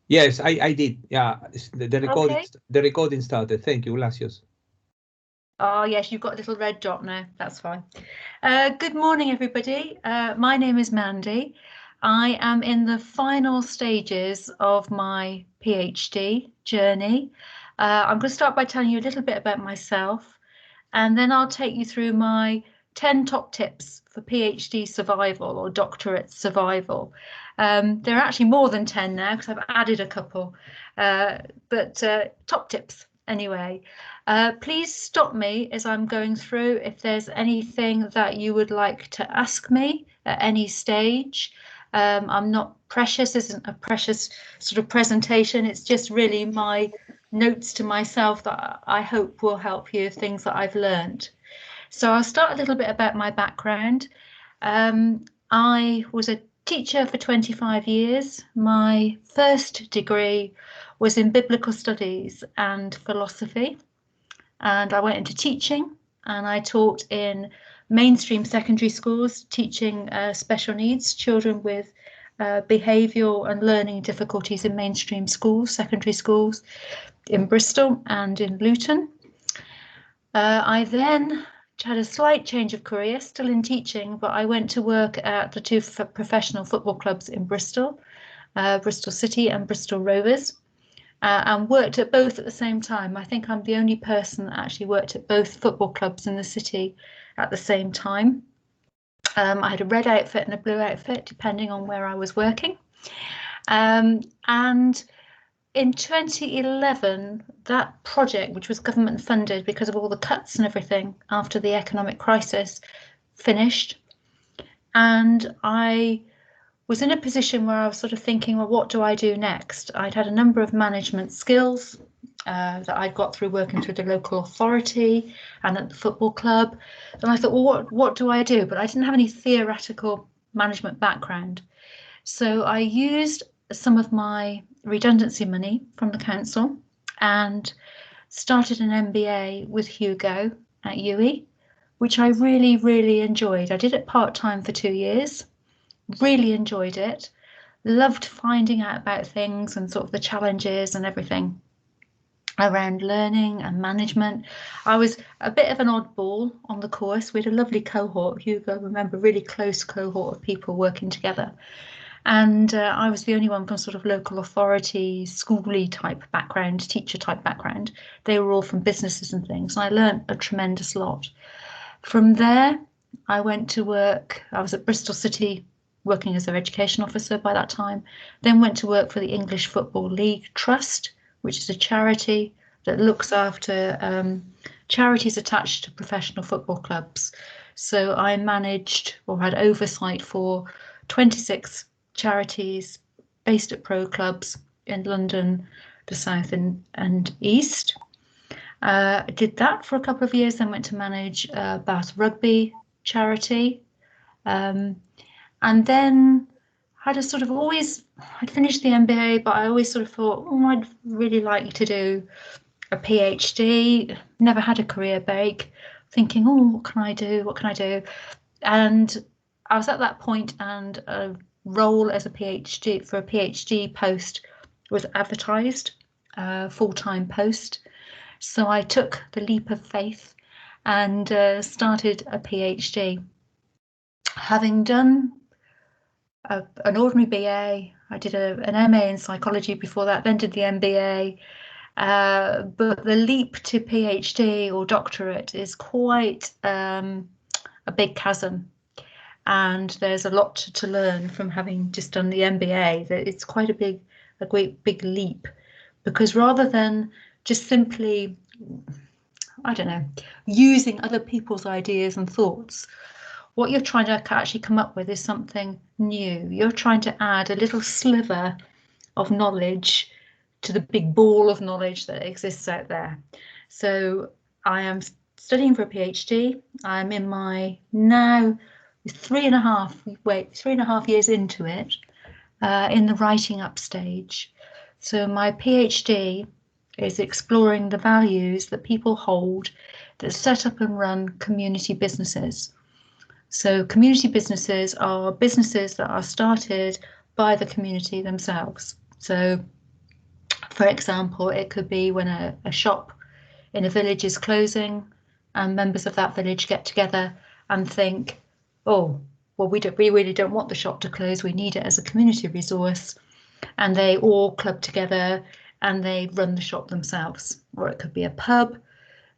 Yes, I did. Yeah, Okay. the recording started. Thank you, gracias. Oh, yes, you've got a little red dot now. That's fine. Good morning, everybody. My name is Mandy. I am in the final stages of my PhD journey. I'm going to start by telling you a little bit about myself, and then I'll take you through my 10 top tips for PhD survival or doctorate survival. There are actually more than 10 now because I've added a couple, but top tips anyway. Please stop me as I'm going through if there's anything that you would like to ask me at any stage. I'm not precious, isn't a precious sort of presentation. It's just really my notes to myself that I hope will help you, things that I've learned. So I'll start a little bit about my background. I was a teacher for 25 years. My first degree was in biblical studies and philosophy, and I went into teaching, and I taught in mainstream secondary schools, teaching special needs children with behavioural and learning difficulties in mainstream schools, secondary schools in Bristol and in Luton. I then had a slight change of career, still in teaching, but I went to work at the two professional football clubs in Bristol, Bristol City and Bristol Rovers, and worked at both at the same time. I think I'm the only person that actually worked at both football clubs in the city at the same time. I had a red outfit and a blue outfit, depending on where I was working. And in 2011, that project, which was government funded because of all the cuts and everything after the economic crisis, finished. And I was in a position where I was sort of thinking, well, what do I do next? I'd had a number of management skills that I'd got through working through the local authority and at the football club. And I thought, well, what do I do? But I didn't have any theoretical management background. So I used some of my redundancy money from the council and started an MBA with Hugo at UWE, which I really, really enjoyed. I did it part-time for 2 years, really enjoyed it, loved finding out about things and sort of the challenges and everything around learning and management. I was a bit of an oddball on the course. We had a lovely cohort, Hugo, remember, really close cohort of people working together. And I was the only one from sort of local authority, schooly type background, teacher type background. They were all from businesses and things. And I learned a tremendous lot. From there, I went to work. I was at Bristol City working as their education officer by that time. Then went to work for the English Football League Trust, which is a charity that looks after charities attached to professional football clubs. So I managed or had oversight for 26 charities based at pro clubs in London, the South and East. I did that for a couple of years, then went to manage Bath Rugby charity. And then had a sort of I'd finished the MBA, but I always sort of thought, oh, I'd really like to do a PhD. Never had a career break, thinking, oh, what can I do? What can I do? And I was at that point, and a role as a PhD for a PhD post was advertised, full-time post. So I took the leap of faith and started a PhD. Having done an ordinary BA, I did an MA in psychology before that, then did the MBA. But the leap to PhD or doctorate is quite a big chasm. And there's a lot to learn from having just done the MBA. That it's quite a great big leap, because rather than just simply, I don't know, using other people's ideas and thoughts, what you're trying to actually come up with is something new. You're trying to add a little sliver of knowledge to the big ball of knowledge that exists out there. So I am studying for a PhD. I'm in my now 3.5 years into it, in the writing up stage. So my PhD is exploring the values that people hold that set up and run community businesses. So community businesses are businesses that are started by the community themselves. So For example, it could be when a shop in a village is closing and members of that village get together and think, oh, well, we really don't want the shop to close. We need it as a community resource. And they all club together and they run the shop themselves. Or it could be a pub,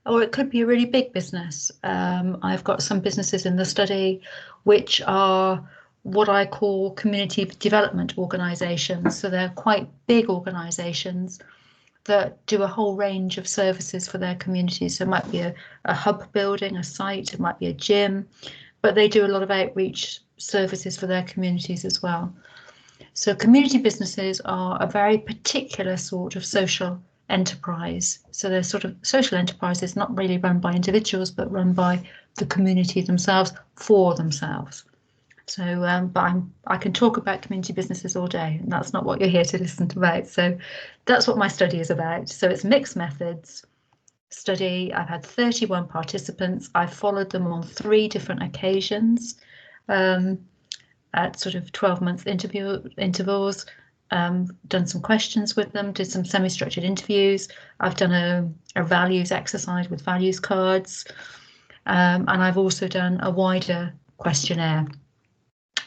or it could be a really big business. I've got some businesses in the study which are what I call community development organisations. So they're quite big organisations that do a whole range of services for their communities. So it might be a hub building, a site, it might be a gym, but they do a lot of outreach services for their communities as well. So community businesses are a very particular sort of social enterprise. So they're sort of social enterprises, not really run by individuals, but run by the community themselves for themselves. So, but I can talk about community businesses all day, and that's not what you're here to listen to about. So that's what my study is about. So it's mixed methods study. I've had 31 participants. I've followed them on 3 different occasions at sort of 12-month intervals, done some questions with them, did some semi-structured interviews. I've done a values exercise with values cards, and I've also done a wider questionnaire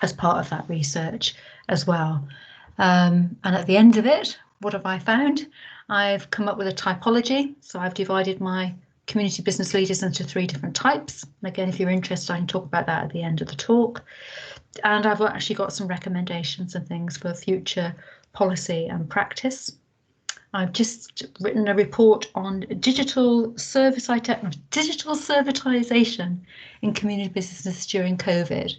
as part of that research as well. And at the end of it, what have I found? I've come up with a typology. So I've divided my community business leaders into 3 different types. And again, if you're interested, I can talk about that at the end of the talk. And I've actually got some recommendations and things for future policy and practice. I've just written a report on digital servitization in community businesses during COVID,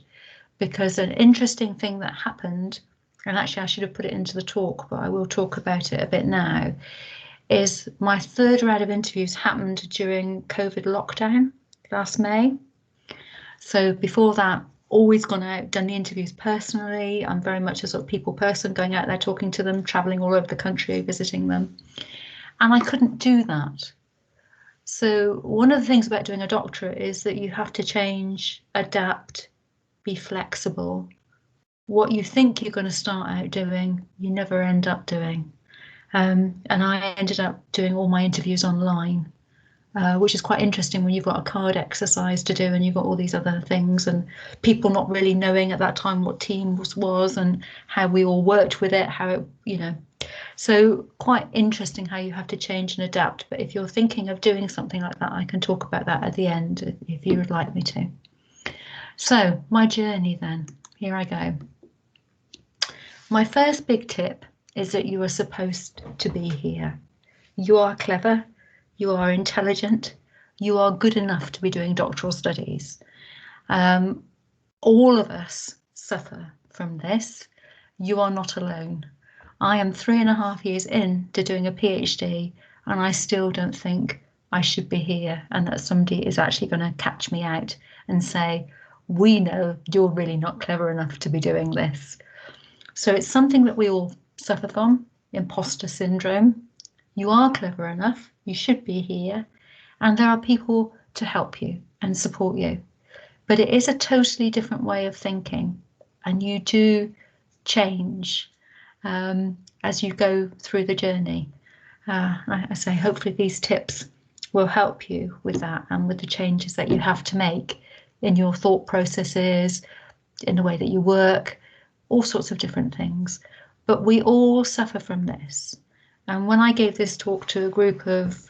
because an interesting thing that happened, and actually I should have put it into the talk, but I will talk about it a bit now, is my 3rd round of interviews happened during COVID lockdown last May. So before that, always gone out, done the interviews personally. I'm very much a sort of people person, going out there, talking to them, traveling all over the country, visiting them. And I couldn't do that. So one of the things about doing a doctorate is that you have to change, adapt, be flexible. What you think you're going to start out doing, you never end up doing. And I ended up doing all my interviews online, which is quite interesting when you've got a card exercise to do and you've got all these other things and people not really knowing at that time what Teams was and how we all worked with it, how it, you know. So quite interesting how you have to change and adapt. But if you're thinking of doing something like that, I can talk about that at the end if you would like me to. So my journey then, here I go. My first big tip is that you are supposed to be here. You are clever, you are intelligent, you are good enough to be doing doctoral studies. All of us suffer from this. You are not alone. I am 3.5 years into doing a PhD and I still don't think I should be here and that somebody is actually going to catch me out and say, we know you're really not clever enough to be doing this. So it's something that we all suffer from, imposter syndrome. You are clever enough, you should be here, and there are people to help you and support you. But it is a totally different way of thinking, and you do change as you go through the journey. I say, hopefully these tips will help you with that and with the changes that you have to make in your thought processes, in the way that you work, all sorts of different things. But we all suffer from this. And when I gave this talk to a group of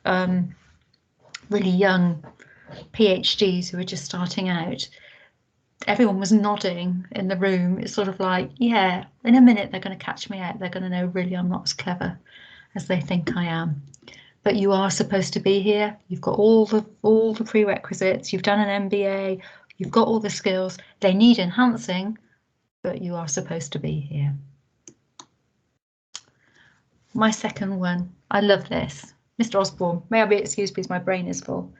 really young PhDs who were just starting out, everyone was nodding in the room. It's sort of like, yeah, in a minute they're going to catch me out. They're going to know really I'm not as clever as they think I am. But you are supposed to be here. You've got all the prerequisites. You've done an MBA. You've got all the skills. They need enhancing, but you are supposed to be here. My second one, I love this. Mr. Osborne, may I be excused please, my brain is full.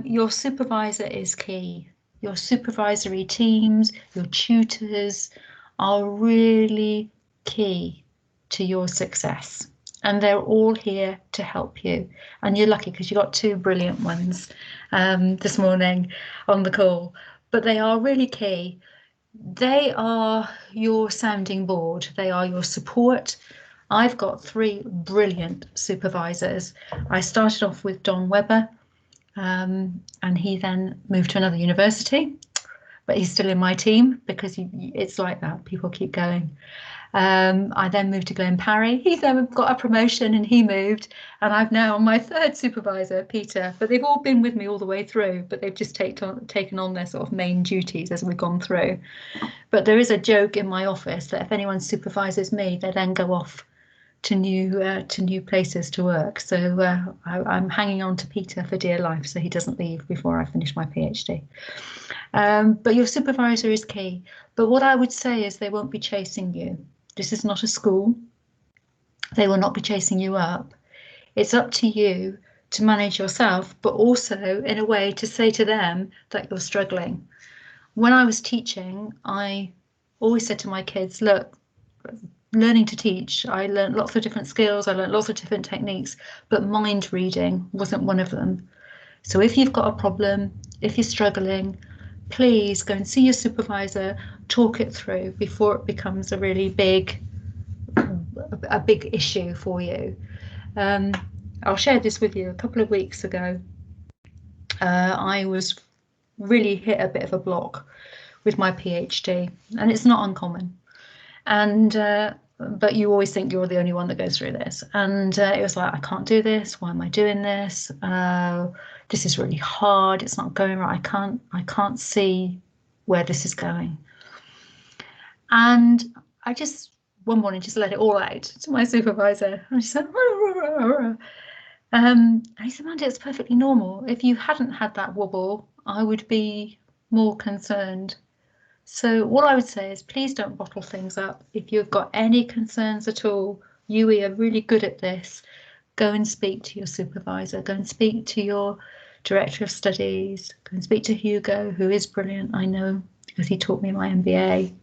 Your supervisor is key. Your supervisory teams, your tutors are really key to your success. And they're all here to help you. And you're lucky because you got 2 brilliant ones this morning on the call, but they are really key. They are your sounding board. They are your support. I've got 3 brilliant supervisors. I started off with Don Webber, and he then moved to another university, but he's still in my team because it's like that. People keep going. I then moved to Glenn Parry. He then got a promotion and he moved, and I've now my 3rd supervisor, Peter. But they've all been with me all the way through, but they've just taken on their sort of main duties as we've gone through. But there is a joke in my office that if anyone supervises me, they then go off to new places to work. So I'm hanging on to Peter for dear life, so he doesn't leave before I finish my PhD. But your supervisor is key. But what I would say is they won't be chasing you. This is not a school. They will not be chasing you up. It's up to you to manage yourself, but also in a way to say to them that you're struggling. When I was teaching, I always said to my kids, look, learning to teach, I learned lots of different skills, I learned lots of different techniques, but mind reading wasn't one of them. So if you've got a problem, if you're struggling, please go and see your supervisor, talk it through before it becomes a really big issue for you. I'll share this with you. A couple of weeks ago, I was really hit a bit of a block with my PhD, and it's not uncommon. And but you always think you're the only one that goes through this. And it was like, I can't do this. Why am I doing this? This is really hard. It's not going right. I can't see where this is going. And I just one morning just let it all out to my supervisor. And she said, and he said, Mandy, it's perfectly normal. If you hadn't had that wobble, I would be more concerned. So what I would say is please don't bottle things up. If you've got any concerns at all, you are really good at this. Go and speak to your supervisor. Go and speak to your director of studies. Go and speak to Hugo, who is brilliant, I know, because he taught me my MBA.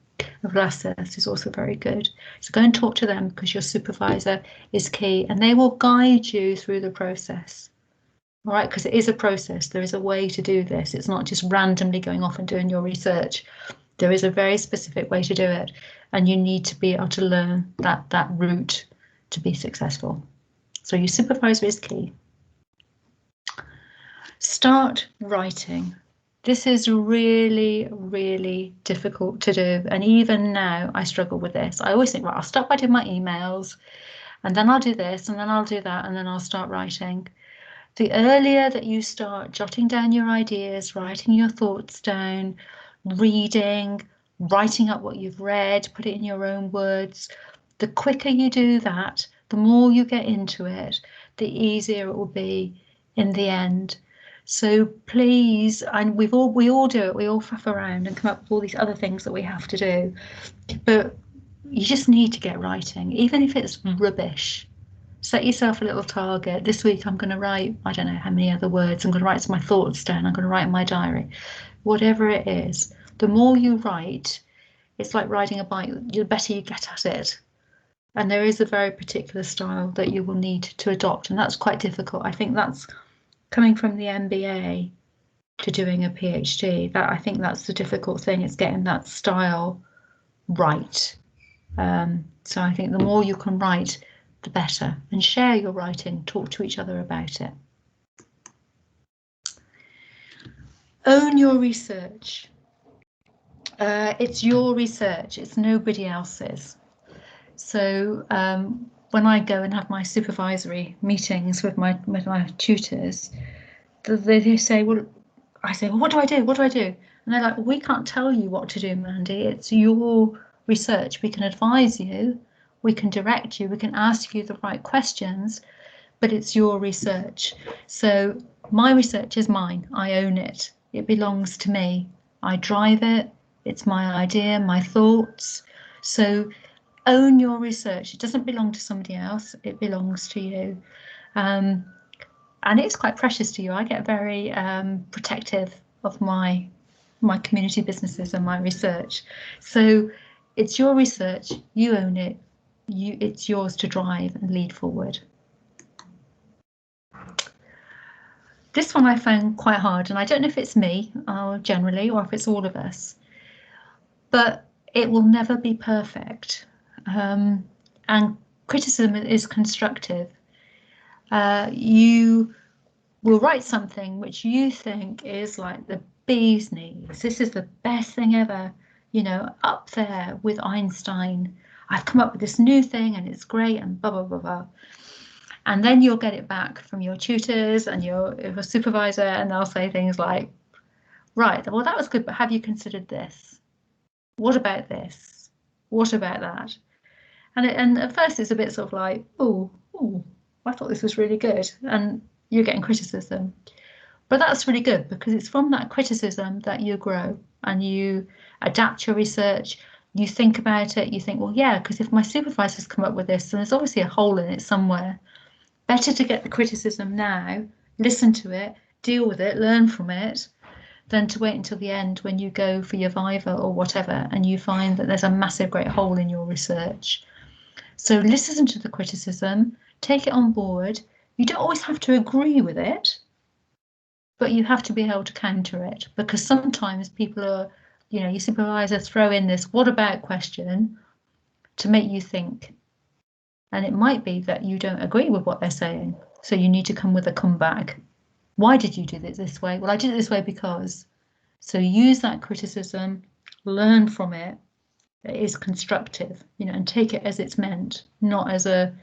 Vlasis is also very good. So go and talk to them because your supervisor is key and they will guide you through the process. All right, because it is a process. There is a way to do this. It's not just randomly going off and doing your research. There is a very specific way to do it, and you need to be able to learn that route to be successful. So your supervisor is key. Start writing. This is really, really difficult to do, and even now I struggle with this. I always think, right, I'll start by doing my emails, and then I'll do this, and then I'll do that, and then I'll start writing. The earlier that you start jotting down your ideas, writing your thoughts down, reading, writing up what you've read, put it in your own words, the quicker you do that, the more you get into it, the easier it will be in the end. So please, and we all do it, we all faff around and come up with all these other things that we have to do, but you just need to get writing, even if it's rubbish. Set yourself a little target. This week I'm going to write, I don't know how many other words, I'm going to write my thoughts down, I'm going to write in my diary. Whatever it is, the more you write, it's like riding a bike, the better you get at it. And there is a very particular style that you will need to adopt, and that's quite difficult. I think that's coming from the MBA to doing a PhD. That I think that's the difficult thing, is getting that style right. So I think the more you can write, the better, and share your writing, talk to each other about it. Own your research. It's your research, it's nobody else's. So when I go and have my supervisory meetings with my tutors, they say, well, I say, well, what do I do? What do I do? And they're like, well, we can't tell you what to do, Mandy. It's your research. We can advise you, we can direct you, we can ask you the right questions, but it's your research. So my research is mine. I own it. It belongs to me. I drive it. It's my idea, my thoughts. So own your research. It doesn't belong to somebody else. It belongs to you. And it's quite precious to you. I get very protective of my community businesses and my research. So it's your research. You own it. It's yours to drive and lead forward. This one I found quite hard, and I don't know if it's me generally or if it's all of us, but it will never be perfect. And criticism is constructive. You will write something which you think is like the bee's knees. This is the best thing ever, you know, up there with Einstein. I've come up with this new thing and it's great and blah, blah, blah, blah. And then you'll get it back from your tutors and your supervisor, and they'll say things like, right, well, that was good, but have you considered this? What about this? What about that? And at first it's a bit sort of like, oh, I thought this was really good. And you're getting criticism. But that's really good, because it's from that criticism that you grow and you adapt your research. You think about it, you think, well, yeah, because if my supervisor's come up with this, then there's obviously a hole in it somewhere. Better to get the criticism now, listen to it, deal with it, learn from it, than to wait until the end when you go for your Viva or whatever and you find that there's a massive great hole in your research. So listen to the criticism, take it on board. You don't always have to agree with it, but you have to be able to counter it, because sometimes people are, you know, your supervisor throw in this what about question to make you think. And it might be that you don't agree with what they're saying. So you need to come with a comeback. Why did you do it this way? Well, I did it this way because. So use that criticism, learn from it. It is constructive, you know, and take it as it's meant, not as a,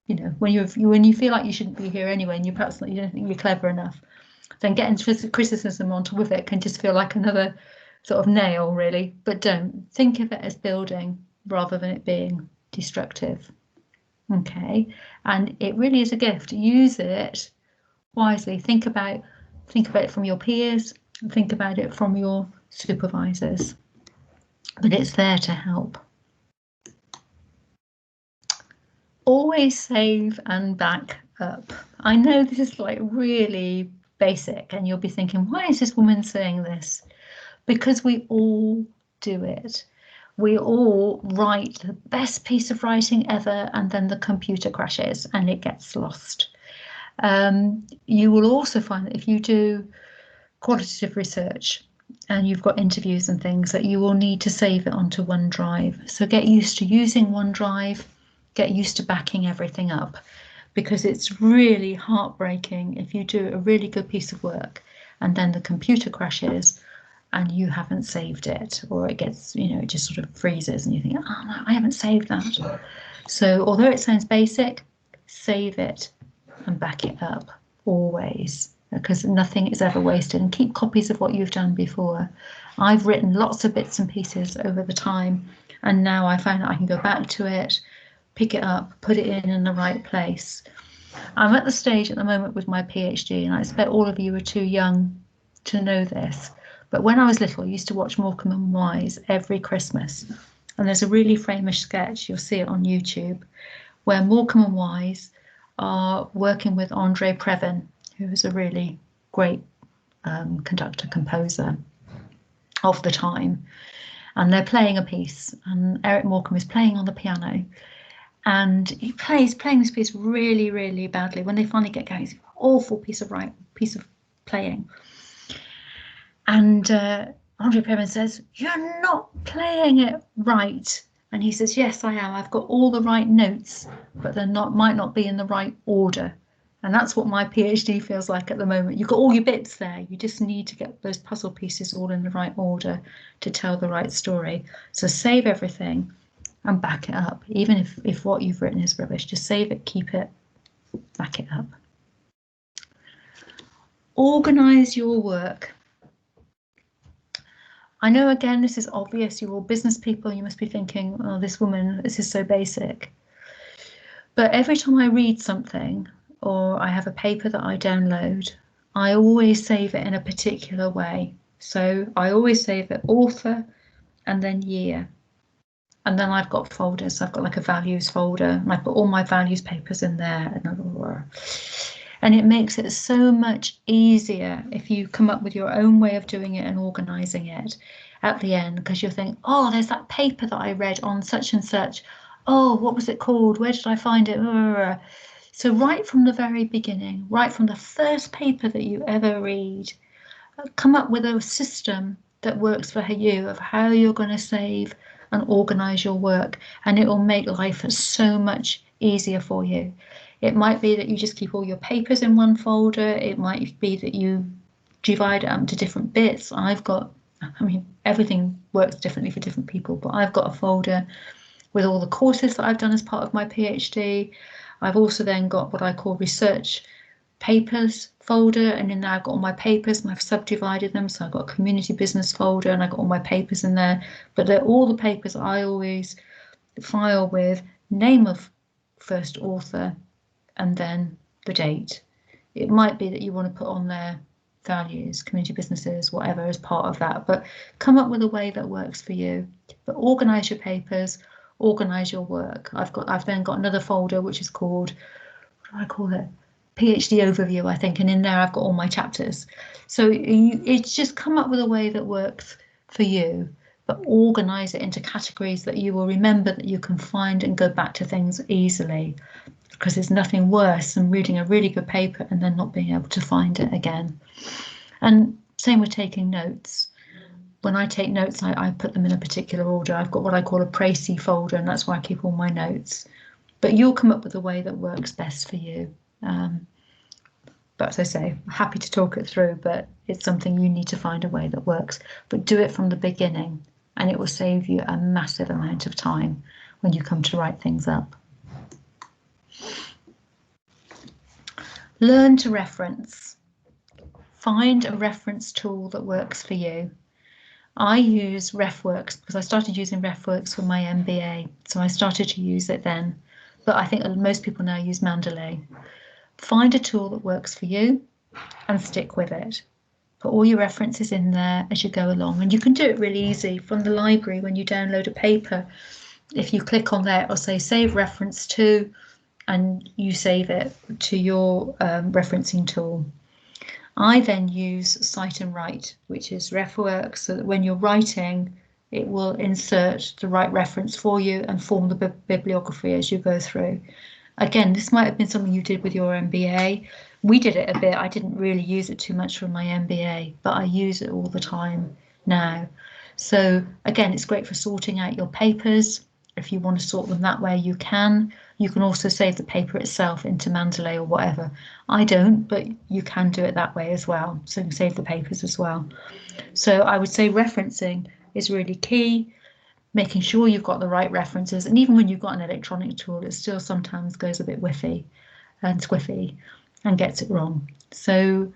you know, when you feel like you shouldn't be here anyway, and you perhaps you don't think you're clever enough, then getting criticism on top of it can just feel like another sort of nail, really. But don't think of it as building rather than it being destructive. Okay, and it really is a gift. Use it wisely. Think about it from your peers, think about it from your supervisors, but it's there to help. Always save and back up. I know this is like really basic, and you'll be thinking, why is this woman saying this? Because we all do it. We all write the best piece of writing ever, and then the computer crashes and it gets lost. You will also find that if you do qualitative research and you've got interviews and things, that you will need to save it onto OneDrive. So get used to using OneDrive, get used to backing everything up, because it's really heartbreaking if you do a really good piece of work and then the computer crashes and you haven't saved it, or it gets, you know, it just sort of freezes and you think, oh no, I haven't saved that. So although it sounds basic, save it and back it up always, because nothing is ever wasted, and keep copies of what you've done before. I've written lots of bits and pieces over the time, and now I find that I can go back to it, pick it up, put it in the right place. I'm at the stage at the moment with my PhD, and I expect all of you are too young to know this, but when I was little, I used to watch Morecambe and Wise every Christmas, and there's a really famous sketch, you'll see it on YouTube, where Morecambe and Wise are working with Andre Previn, who is a really great conductor, composer of the time, and they're playing a piece, and Eric Morecambe is playing on the piano, and he playing this piece really, really badly. When they finally get going, it's an awful piece of playing. And Andre Previn says, "You're not playing it right." And he says, "Yes, I am. I've got all the right notes, but they're might not be in the right order." And that's what my PhD feels like at the moment. You've got all your bits there. You just need to get those puzzle pieces all in the right order to tell the right story. So save everything and back it up. Even if what you've written is rubbish, just save it, keep it, back it up. Organise your work. I know, again, this is obvious. You're all business people. You must be thinking, oh, this woman, this is so basic. But every time I read something, or I have a paper that I download, I always save it in a particular way. So I always save it author and then year. And then I've got folders. I've got like a values folder, and I put all my values papers in there. And it makes it so much easier if you come up with your own way of doing it and organising it at the end, because you'll think, oh, there's that paper that I read on such and such. Oh, what was it called? Where did I find it? So right from the very beginning, right from the first paper that you ever read, come up with a system that works for you of how you're going to save and organise your work, and it will make life so much easier for you. It might be that you just keep all your papers in one folder. It might be that you divide it up into different bits. I mean, everything works differently for different people, but I've got a folder with all the courses that I've done as part of my PhD. I've also then got what I call research papers folder, and in there I've got all my papers and I've subdivided them. So I've got a community business folder and I've got all my papers in there, but they're all the papers I always file with name of first author and then the date. It might be that you want to put on there values, community businesses, whatever as part of that, but come up with a way that works for you. But organize your papers, organize your work. I've then got another folder which is called, what do I call it? PhD overview, I think, and in there I've got all my chapters. So it's just come up with a way that works for you, but organize it into categories that you will remember, that you can find and go back to things easily, because there's nothing worse than reading a really good paper and then not being able to find it again. And same with taking notes. When I take notes, I put them in a particular order. I've got what I call a précis folder, and that's where I keep all my notes. But you'll come up with a way that works best for you. But as I say, I'm happy to talk it through, but it's something you need to find a way that works. But do it from the beginning, and it will save you a massive amount of time when you come to write things up. Learn to reference. Find a reference tool that works for you. I use RefWorks because I started using RefWorks for my MBA, so I started to use it then. But I think most people now use Mendeley. Find a tool that works for you and stick with it. Put all your references in there as you go along, and you can do it really easy from the library when you download a paper. If you click on there, it'll say save reference to, and you save it to your referencing tool. I then use Cite and Write, which is RefWorks, so that when you're writing, it will insert the right reference for you and form the bibliography as you go through. Again, this might have been something you did with your MBA. We did it a bit. I didn't really use it too much for my MBA, but I use it all the time now. So again, it's great for sorting out your papers. If you want to sort them that way, you can. You can also save the paper itself into Mendeley or whatever. I don't, but you can do it that way as well. So you can save the papers as well. So I would say referencing is really key. Making sure you've got the right references, and even when you've got an electronic tool, it still sometimes goes a bit whiffy and squiffy and gets it wrong. So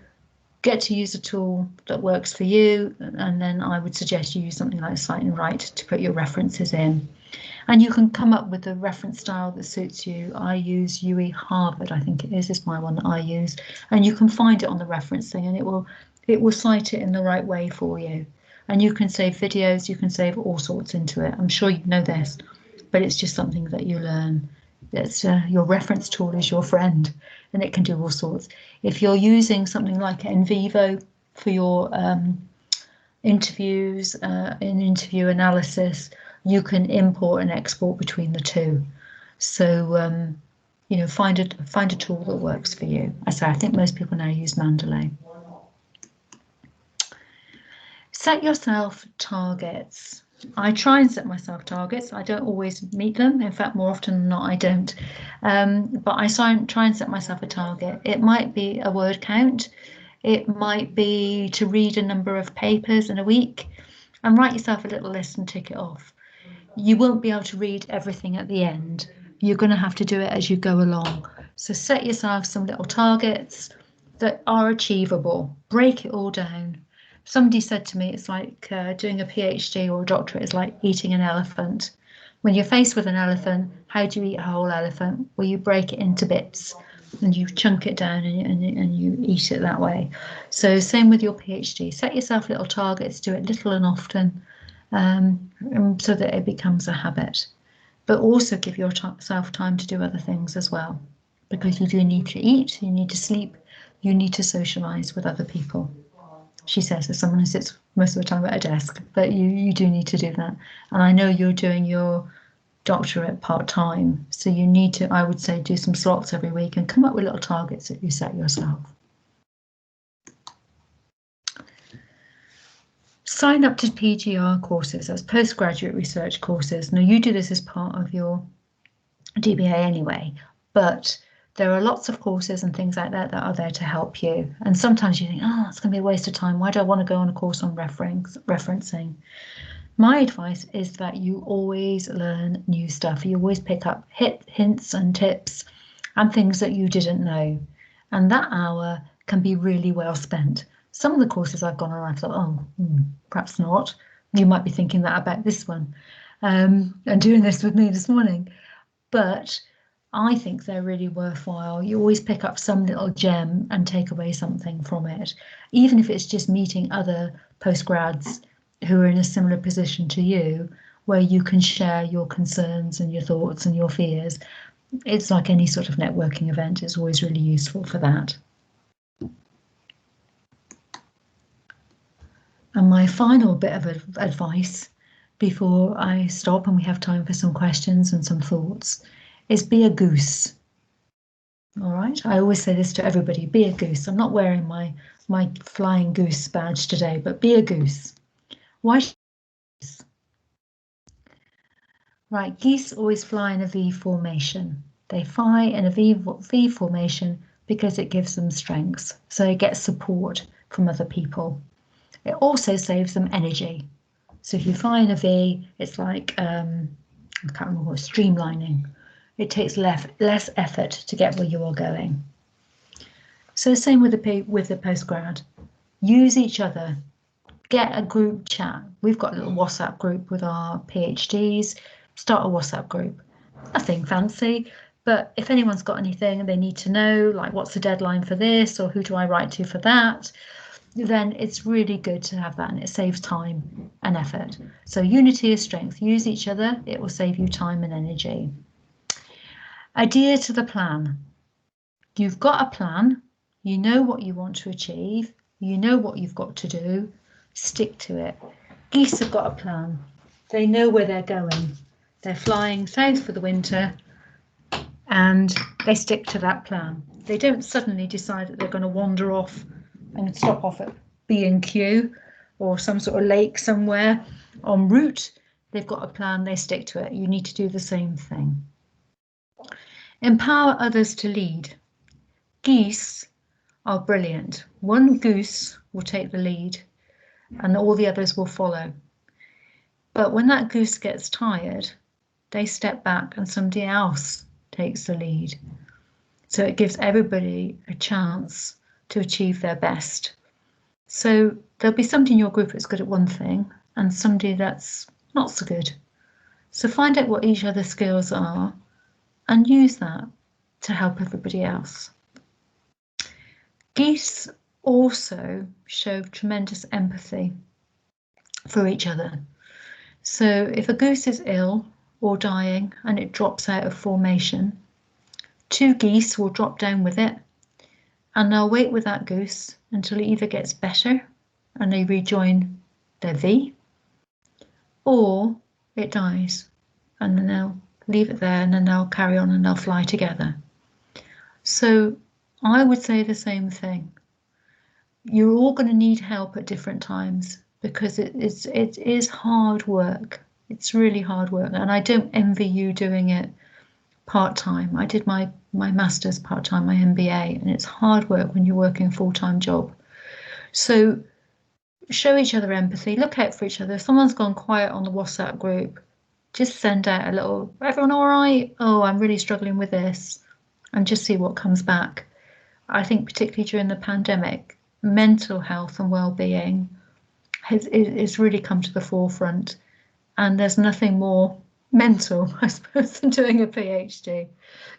get to use a tool that works for you, and then I would suggest you use something like Cite and Write to put your references in. And you can come up with a reference style that suits you. I use UE Harvard, I think it is my one that I use, and you can find it on the referencing, and it will cite it in the right way for you. And you can save videos, you can save all sorts into it. I'm sure you know this, but it's just something that you learn. It's your reference tool is your friend, and it can do all sorts. If you're using something like NVivo for your interviews, in interview analysis, you can import and export between the two. So you know, find a tool that works for you. I think most people now use Mendeley. Set yourself targets. I try and set myself targets. I don't always meet them. In fact, more often than not, I don't. But I try and set myself a target. It might be a word count. It might be to read a number of papers in a week, and write yourself a little list and tick it off. You won't be able to read everything at the end. You're going to have to do it as you go along. So set yourself some little targets that are achievable. Break it all down. Somebody said to me, it's like doing a PhD or a doctorate is like eating an elephant. When you're faced with an elephant, how do you eat a whole elephant? Well, you break it into bits and you chunk it down and you eat it that way. So same with your PhD. Set yourself little targets, do it little and often, so that it becomes a habit. But also give yourself time to do other things as well, because you do need to eat, you need to sleep, you need to socialise with other people. She says, as someone who sits most of the time at a desk, but you do need to do that. And I know you're doing your doctorate part-time, so you need to, I would say, do some slots every week and come up with little targets that you set yourself. Sign up to PGR courses, as postgraduate research courses. Now, you do this as part of your DBA anyway, but there are lots of courses and things like that that are there to help you. And sometimes you think, oh, it's going to be a waste of time. Why do I want to go on a course on referencing? My advice is that you always learn new stuff. You always pick up hints and tips and things that you didn't know. And that hour can be really well spent. Some of the courses I've gone on, I thought, oh, perhaps not. You might be thinking that about this one and doing this with me this morning. But I think they're really worthwhile. You always pick up some little gem and take away something from it, even if it's just meeting other postgrads who are in a similar position to you, where you can share your concerns and your thoughts and your fears. It's like any sort of networking event. It's always really useful for that. And my final bit of advice before I stop and we have time for some questions and some thoughts is be a goose. All right, I always say this to everybody, be a goose. I'm not wearing my flying goose badge today, but be a goose. Why? Right, geese always fly in a V formation. They fly in a V formation because it gives them strength, so they get support from other people. It also saves them energy. So if you fly in a V, it's like, I can't remember what, streamlining. It takes less effort to get where you are going. So same with the postgrad. Use each other. Get a group chat. We've got a little WhatsApp group with our PhDs. Start a WhatsApp group. Nothing fancy, but if anyone's got anything and they need to know, like what's the deadline for this or who do I write to for that, then it's really good to have that, and it saves time and effort. So unity is strength. Use each other. It will save you time and energy. Adhere to the plan. You've got a plan. You know what you want to achieve. You know what you've got to do. Stick to it. Geese have got a plan. They know where they're going. They're flying south for the winter and they stick to that plan. They don't suddenly decide that they're going to wander off and stop off at B&Q or some sort of lake somewhere en route. They've got a plan, they stick to it. You need to do the same thing. Empower others to lead. Geese are brilliant. One goose will take the lead and all the others will follow. But when that goose gets tired, they step back and somebody else takes the lead. So it gives everybody a chance to achieve their best. So there'll be somebody in your group that's good at one thing and somebody that's not so good. So find out what each other's skills are and use that to help everybody else. Geese also show tremendous empathy for each other. So if a goose is ill or dying and it drops out of formation, 2 geese will drop down with it and they'll wait with that goose until it either gets better and they rejoin their V, or it dies and then they'll leave it there and then they'll carry on and they'll fly together. So I would say the same thing. You're all going to need help at different times because it is hard work. It's really hard work, and I don't envy you doing it part-time. I did my master's part-time, my MBA, and it's hard work when you're working a full-time job. So show each other empathy, look out for each other. If someone's gone quiet on the WhatsApp group, just send out a little, everyone all right? Oh, I'm really struggling with this, and just see what comes back. I think particularly during the pandemic, mental health and well-being has really come to the forefront, and there's nothing more mental, I suppose, than doing a PhD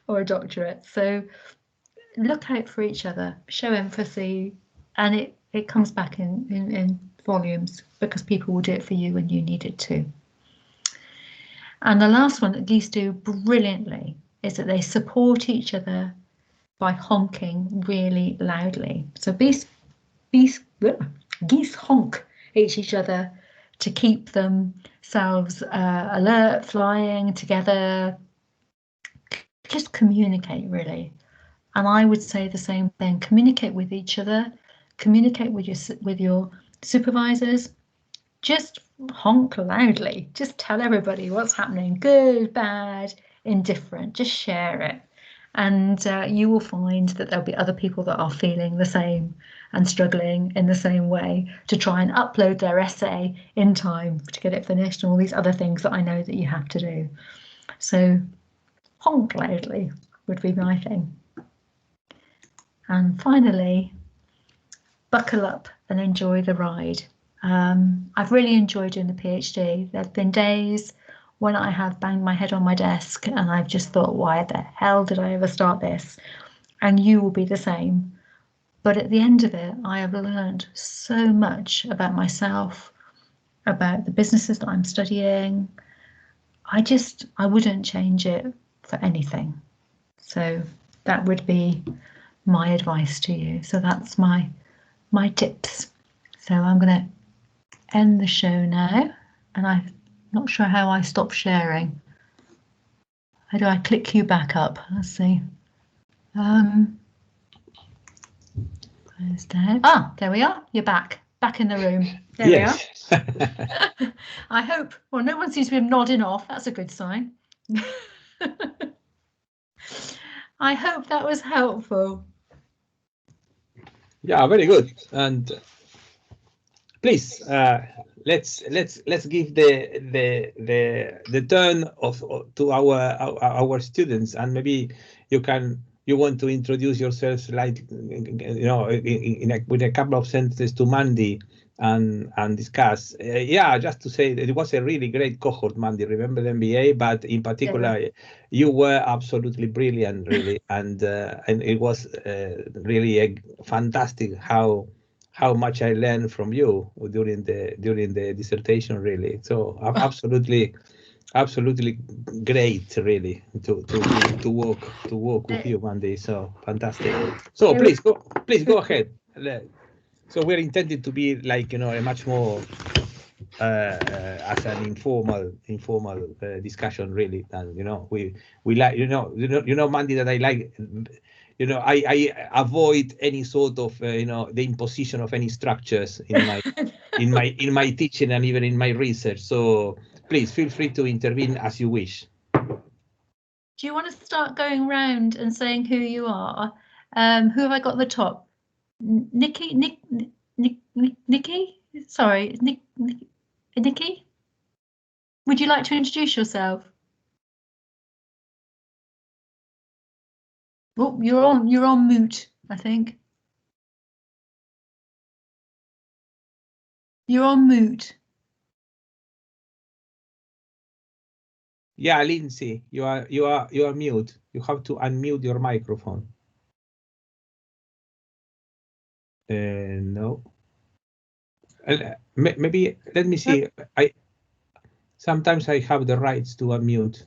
or a doctorate. So look out for each other, show empathy, and it comes back in volumes because people will do it for you when you need it too. And the last one that geese do brilliantly is that they support each other by honking really loudly. So geese honk at each other to keep themselves alert, flying together. Just communicate, really. And I would say the same thing. Communicate with each other. Communicate with your supervisors. Just honk loudly. Just tell everybody what's happening. Good, bad, indifferent, just share it. And you will find that there'll be other people that are feeling the same and struggling in the same way to try and upload their essay in time to get it finished and all these other things that I know that you have to do. So honk loudly would be my thing. And finally, buckle up and enjoy the ride. I've really enjoyed doing the PhD. There've been days when I have banged my head on my desk and I've just thought, why the hell did I ever start this? And you will be the same. But at the end of it, I have learned so much about myself, about the businesses that I'm studying. I wouldn't change it for anything. So that would be my advice to you. So that's my tips. So I'm going to end the show now, and I'm not sure how I stop sharing. How do I click you back up? Let's see. Where's that? Ah, there we are. You're back in the room. There Yes. we are. I hope. Well, no one seems to be nodding off. That's a good sign. I hope that was helpful. Yeah, very good. And please, let's give the turn to our students, and maybe you want to introduce yourselves, like, you know, with a couple of sentences to Mandy and discuss. Yeah, just to say that it was a really great cohort, Mandy. Remember the MBA, but in particular, yeah, you were absolutely brilliant, really, and it was really fantastic how much I learned from you during the dissertation, really. So absolutely great, really, to work with you, Mandy. So fantastic. So please go ahead. So we're intended to be, like, you know, a much more as an informal discussion, really. And, you know, we like, you know, Mandy, that I like, you know, I avoid any sort of you know, the imposition of any structures in my in my teaching and even in my research. So please feel free to intervene as you wish. Do you want to start going round and saying who you are? Who have I got at the top? Nikki? Sorry, Nikki? Would you like to introduce yourself? Oh, you're on mute, I think. You're on mute. Yeah, Lindsay, you are mute. You have to unmute your microphone. No. Maybe let me see. Sometimes I have the rights to unmute.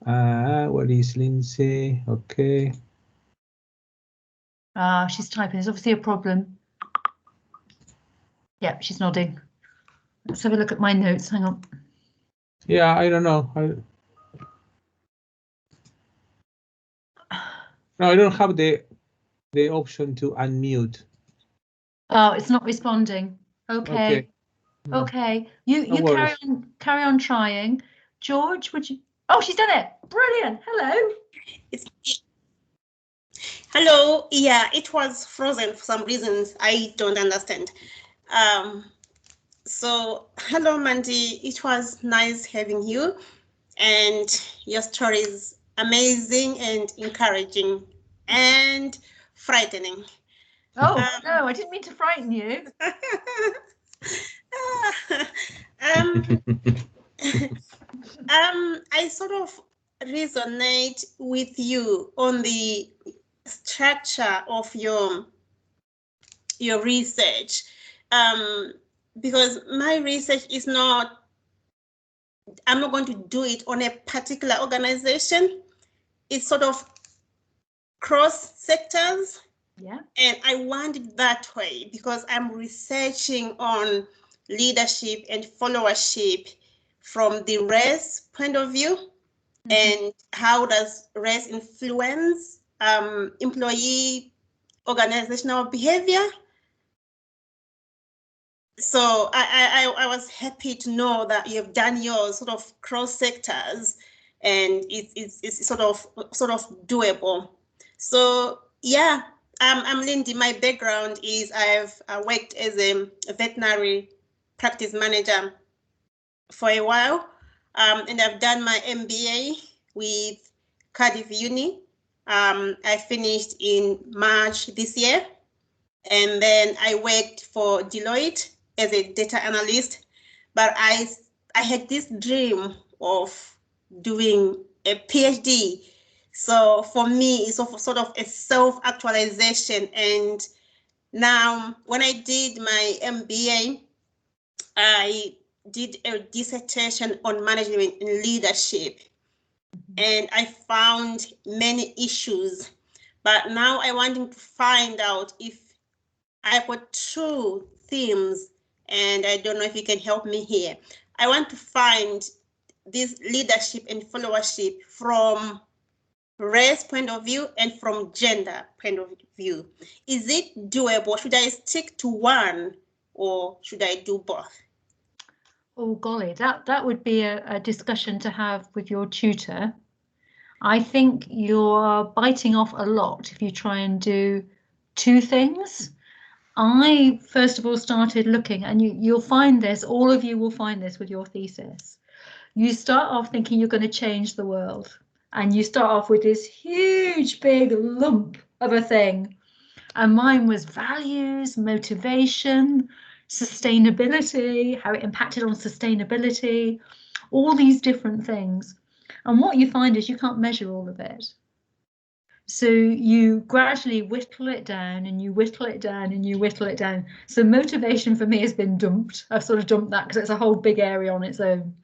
What is Lindsay? Okay. She's typing. There's obviously a problem. Yeah, she's nodding. Let's have a look at my notes. Hang on. Yeah, I don't know. No, I don't have the option to unmute. Oh, it's not responding. Okay. Okay. You carry on trying. George, would you? Oh, she's done it. Brilliant. Hello. Hello. Yeah, it was frozen for some reasons I don't understand. So hello, Mandy. It was nice having you, and your story is amazing and encouraging and frightening. Oh, no, I didn't mean to frighten you. I sort of resonate with you on the structure of your research, because my research is not, I'm not going to do it on a particular organization. It's sort of cross sectors. Yeah. And I want it that way because I'm researching on leadership and followership from the race point of view. And how does race influence employee organizational behavior? So I was happy to know that you've done your sort of cross sectors, and it's sort of doable. So yeah, I'm Lindy. My background is I've worked as a veterinary practice manager for a while, and I've done my MBA with Cardiff Uni. I finished in March this year, and then I worked for Deloitte as a data analyst. But I had this dream of doing a PhD. So for me, it's sort of a self-actualization. And now, when I did my MBA, I did a dissertation on management and leadership, and I found many issues. But now I want to find out if I've got two themes, and I don't know if you can help me here. I want to find this leadership and followership from race point of view and from gender point of view. Is it doable? Should I stick to one, or should I do both? Oh golly, that would be a discussion to have with your tutor. I think you're biting off a lot if you try and do two things. I first of all started looking, and you'll find this, all of you will find this with your thesis. You start off thinking you're going to change the world, and you start off with this huge big lump of a thing. And mine was values, motivation, sustainability, how it impacted on sustainability, all these different things. And what you find is you can't measure all of it. So you gradually whittle it down, and you whittle it down, and you whittle it down. So motivation for me has been dumped. I've sort of dumped that because it's a whole big area on its own.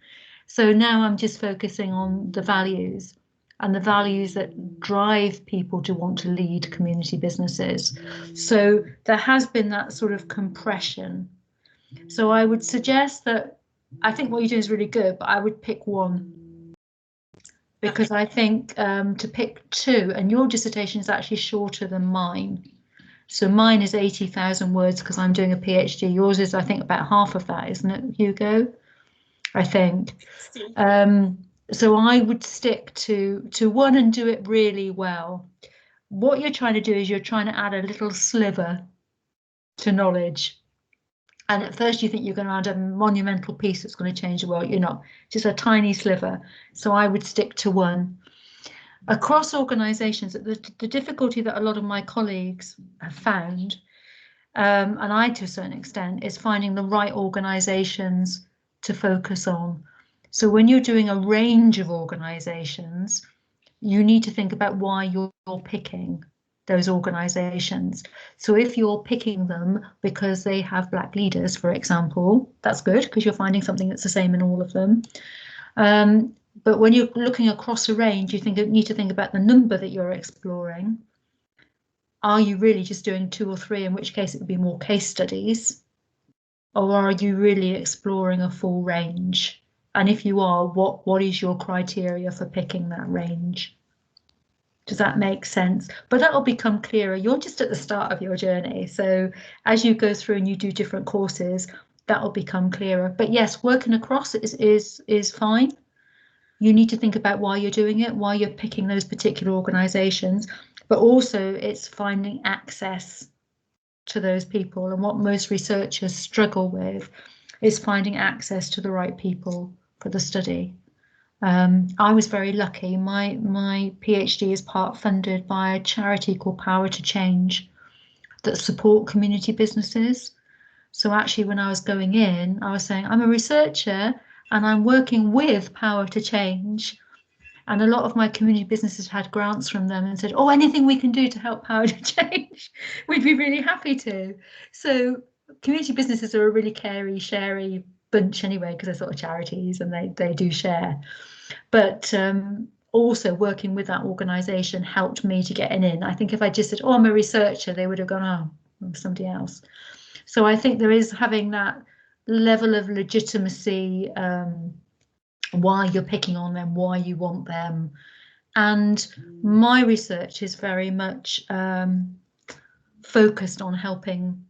So now I'm just focusing on the values, and the values that drive people to want to lead community businesses. So there has been that sort of compression. So I would suggest that, I think what you're doing is really good, but I would pick one. Because I think to pick two, and your dissertation is actually shorter than mine. So mine is 80,000 words because I'm doing a PhD. Yours is, I think, about half of that, isn't it, Hugo? I think. So I would stick to one and do it really well. What you're trying to do is you're trying to add a little sliver to knowledge. And at first you think you're going to add a monumental piece that's going to change the world. You're not, just a tiny sliver. So I would stick to one. Across organisations, the difficulty that a lot of my colleagues have found, and I to a certain extent, is finding the right organisations to focus on. So when you're doing a range of organisations, you need to think about why you're picking those organisations. So if you're picking them because they have black leaders, for example, that's good because you're finding something that's the same in all of them. But when you're looking across a range, you need to think about the number that you're exploring. Are you really just doing 2 or 3, in which case it would be more case studies? Or are you really exploring a full range? And if you are, what is your criteria for picking that range? Does that make sense? But that'll become clearer. You're just at the start of your journey. So as you go through and you do different courses, that will become clearer. But yes, working across is fine. You need to think about why you're doing it, why you're picking those particular organisations, but also it's finding access to those people. And what most researchers struggle with is finding access to the right people for the study. I was very lucky. My PhD is part funded by a charity called Power to Change that support community businesses. So actually, when I was going in, I was saying, I'm a researcher and I'm working with Power to Change. And a lot of my community businesses had grants from them and said, oh, anything we can do to help Power to Change, we'd be really happy to. So community businesses are a really carey, sharey bunch anyway, because they're sort of charities and they do share. But also working with that organisation helped me to get in. I think if I just said, oh, I'm a researcher, they would have gone, oh, I'm somebody else. So I think there is having that level of legitimacy, why you're picking on them, why you want them. And my research is very much focused on helping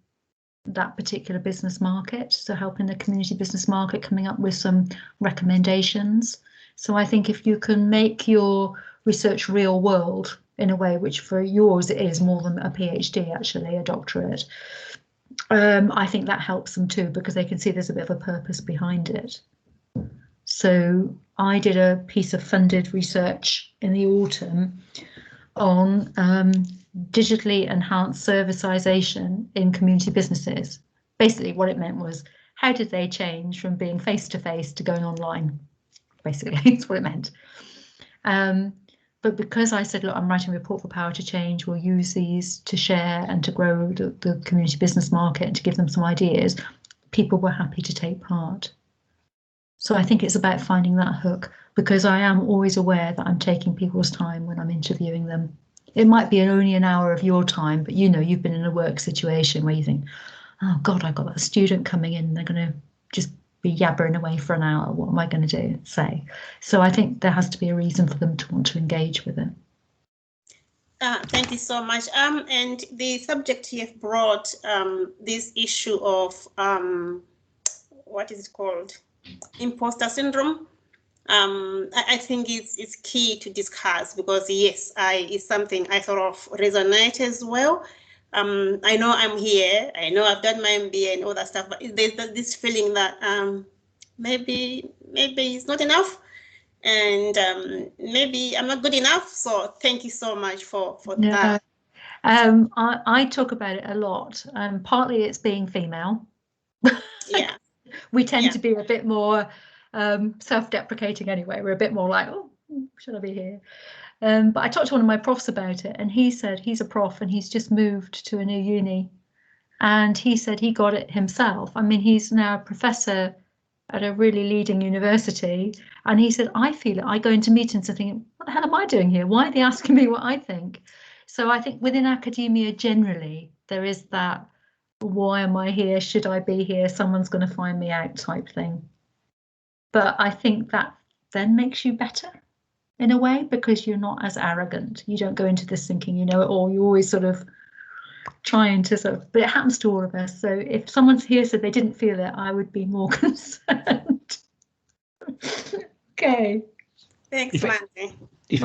that particular business market, so helping the community business market, coming up with some recommendations. So I think if you can make your research real world in a way, which for yours it is more than a PhD, actually, a doctorate, I think that helps them too, because they can see there's a bit of a purpose behind it. So I did a piece of funded research in the autumn on digitally enhanced servicisation in community businesses. Basically what it meant was, how did they change from being face-to-face to going online? Basically, that's what it meant. But because I said, look, I'm writing a report for Power to Change, we'll use these to share and to grow the community business market and to give them some ideas, people were happy to take part. So I think it's about finding that hook, because I am always aware that I'm taking people's time when I'm interviewing them. It might be only an hour of your time, but you know, you've been in a work situation where you think, oh God, I've got that student coming in, they're going to just be yabbering away for an hour. What am I going to say? So I think there has to be a reason for them to want to engage with it. Thank you so much. And the subject you have brought, this issue of what is it called? Imposter syndrome. I think it's key to discuss, because yes, it's something I sort of resonate as well. I know I'm here, I know I've done my MBA and all that stuff, but there's this feeling that maybe it's not enough, and maybe I'm not good enough. So thank you so much for that. I talk about it a lot. Partly it's being female. Yeah. We tend to be a bit more self-deprecating anyway. We're a bit more like, oh, should I be here? But I talked to one of my profs about it, and he said he's a prof and he's just moved to a new uni, and he said he got it himself. I mean, he's now a professor at a really leading university, and he said, I feel it. I go into meetings and think, what the hell am I doing here? Why are they asking me what I think? So I think within academia generally, there is that, why am I here? Should I be here? Someone's going to find me out type thing. But I think that then makes you better in a way, because you're not as arrogant. You don't go into this thinking you know it all. You're always sort of trying to but it happens to all of us. So if someone's here said they didn't feel it, I would be more concerned. Okay. Thanks, Mandy. If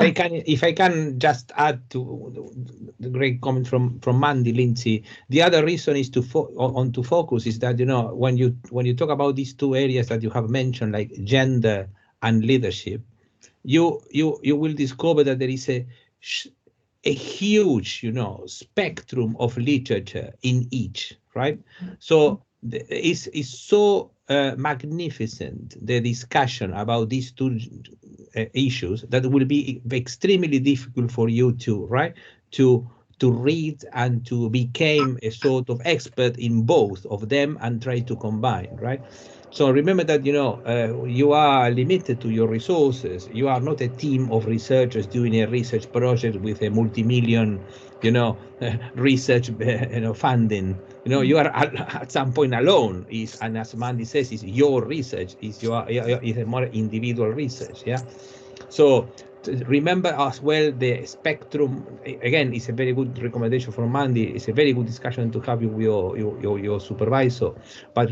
I can just add to the great comment from Mandy, Lindsay, the other reason is to focus is that, you know, when you talk about these two areas that you have mentioned, like gender and leadership, you will discover that there is a huge, you know, spectrum of literature in each, right? So it's so magnificent, the discussion about these two issues, that will be extremely difficult for you to read and to become a sort of expert in both of them and try to combine, right? So remember that, you know, you are limited to your resources. You are not a team of researchers doing a research project with a multi-million, you know, research, you know, funding. You know, you are at some point alone. And as Mandy says, is your research, is a more individual research. Yeah. So remember as well the spectrum. Again, it's a very good recommendation from Mandy. It's a very good discussion to have with your supervisor. But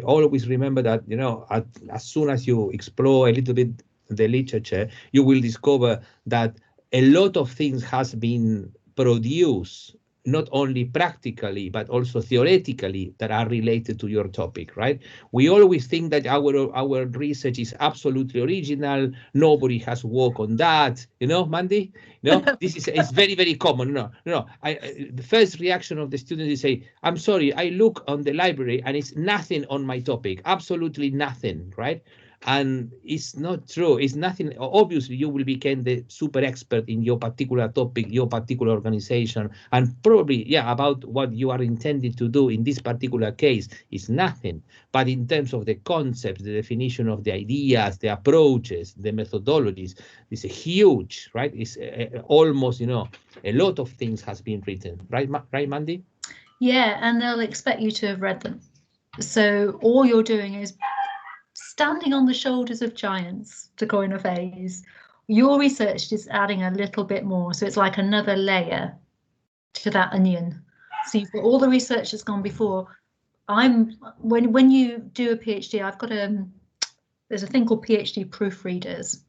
always remember that, you know, as soon as you explore a little bit the literature, you will discover that a lot of things has been produced, not only practically, but also theoretically, that are related to your topic, right? We always think that our research is absolutely original. Nobody has worked on that, you know, Mandy? No, this is very, very common. No. The first reaction of the students is say, I'm sorry, I look on the library and it's nothing on my topic, absolutely nothing, right? And it's not true. It's nothing. Obviously, you will become the super expert in your particular topic, your particular organization, and probably, yeah, about what you are intended to do in this particular case is nothing. But in terms of the concepts, the definition of the ideas, the approaches, the methodologies, it's a huge, right? It's almost, you know, a lot of things has been written, right, Mandy? Yeah, and they'll expect you to have read them. So all you're doing is standing on the shoulders of giants, to coin a phrase. Your research is adding a little bit more, so it's like another layer to that onion. So you've got all the research that's gone before, when you do a PhD, I've got there's a thing called PhD proofreaders,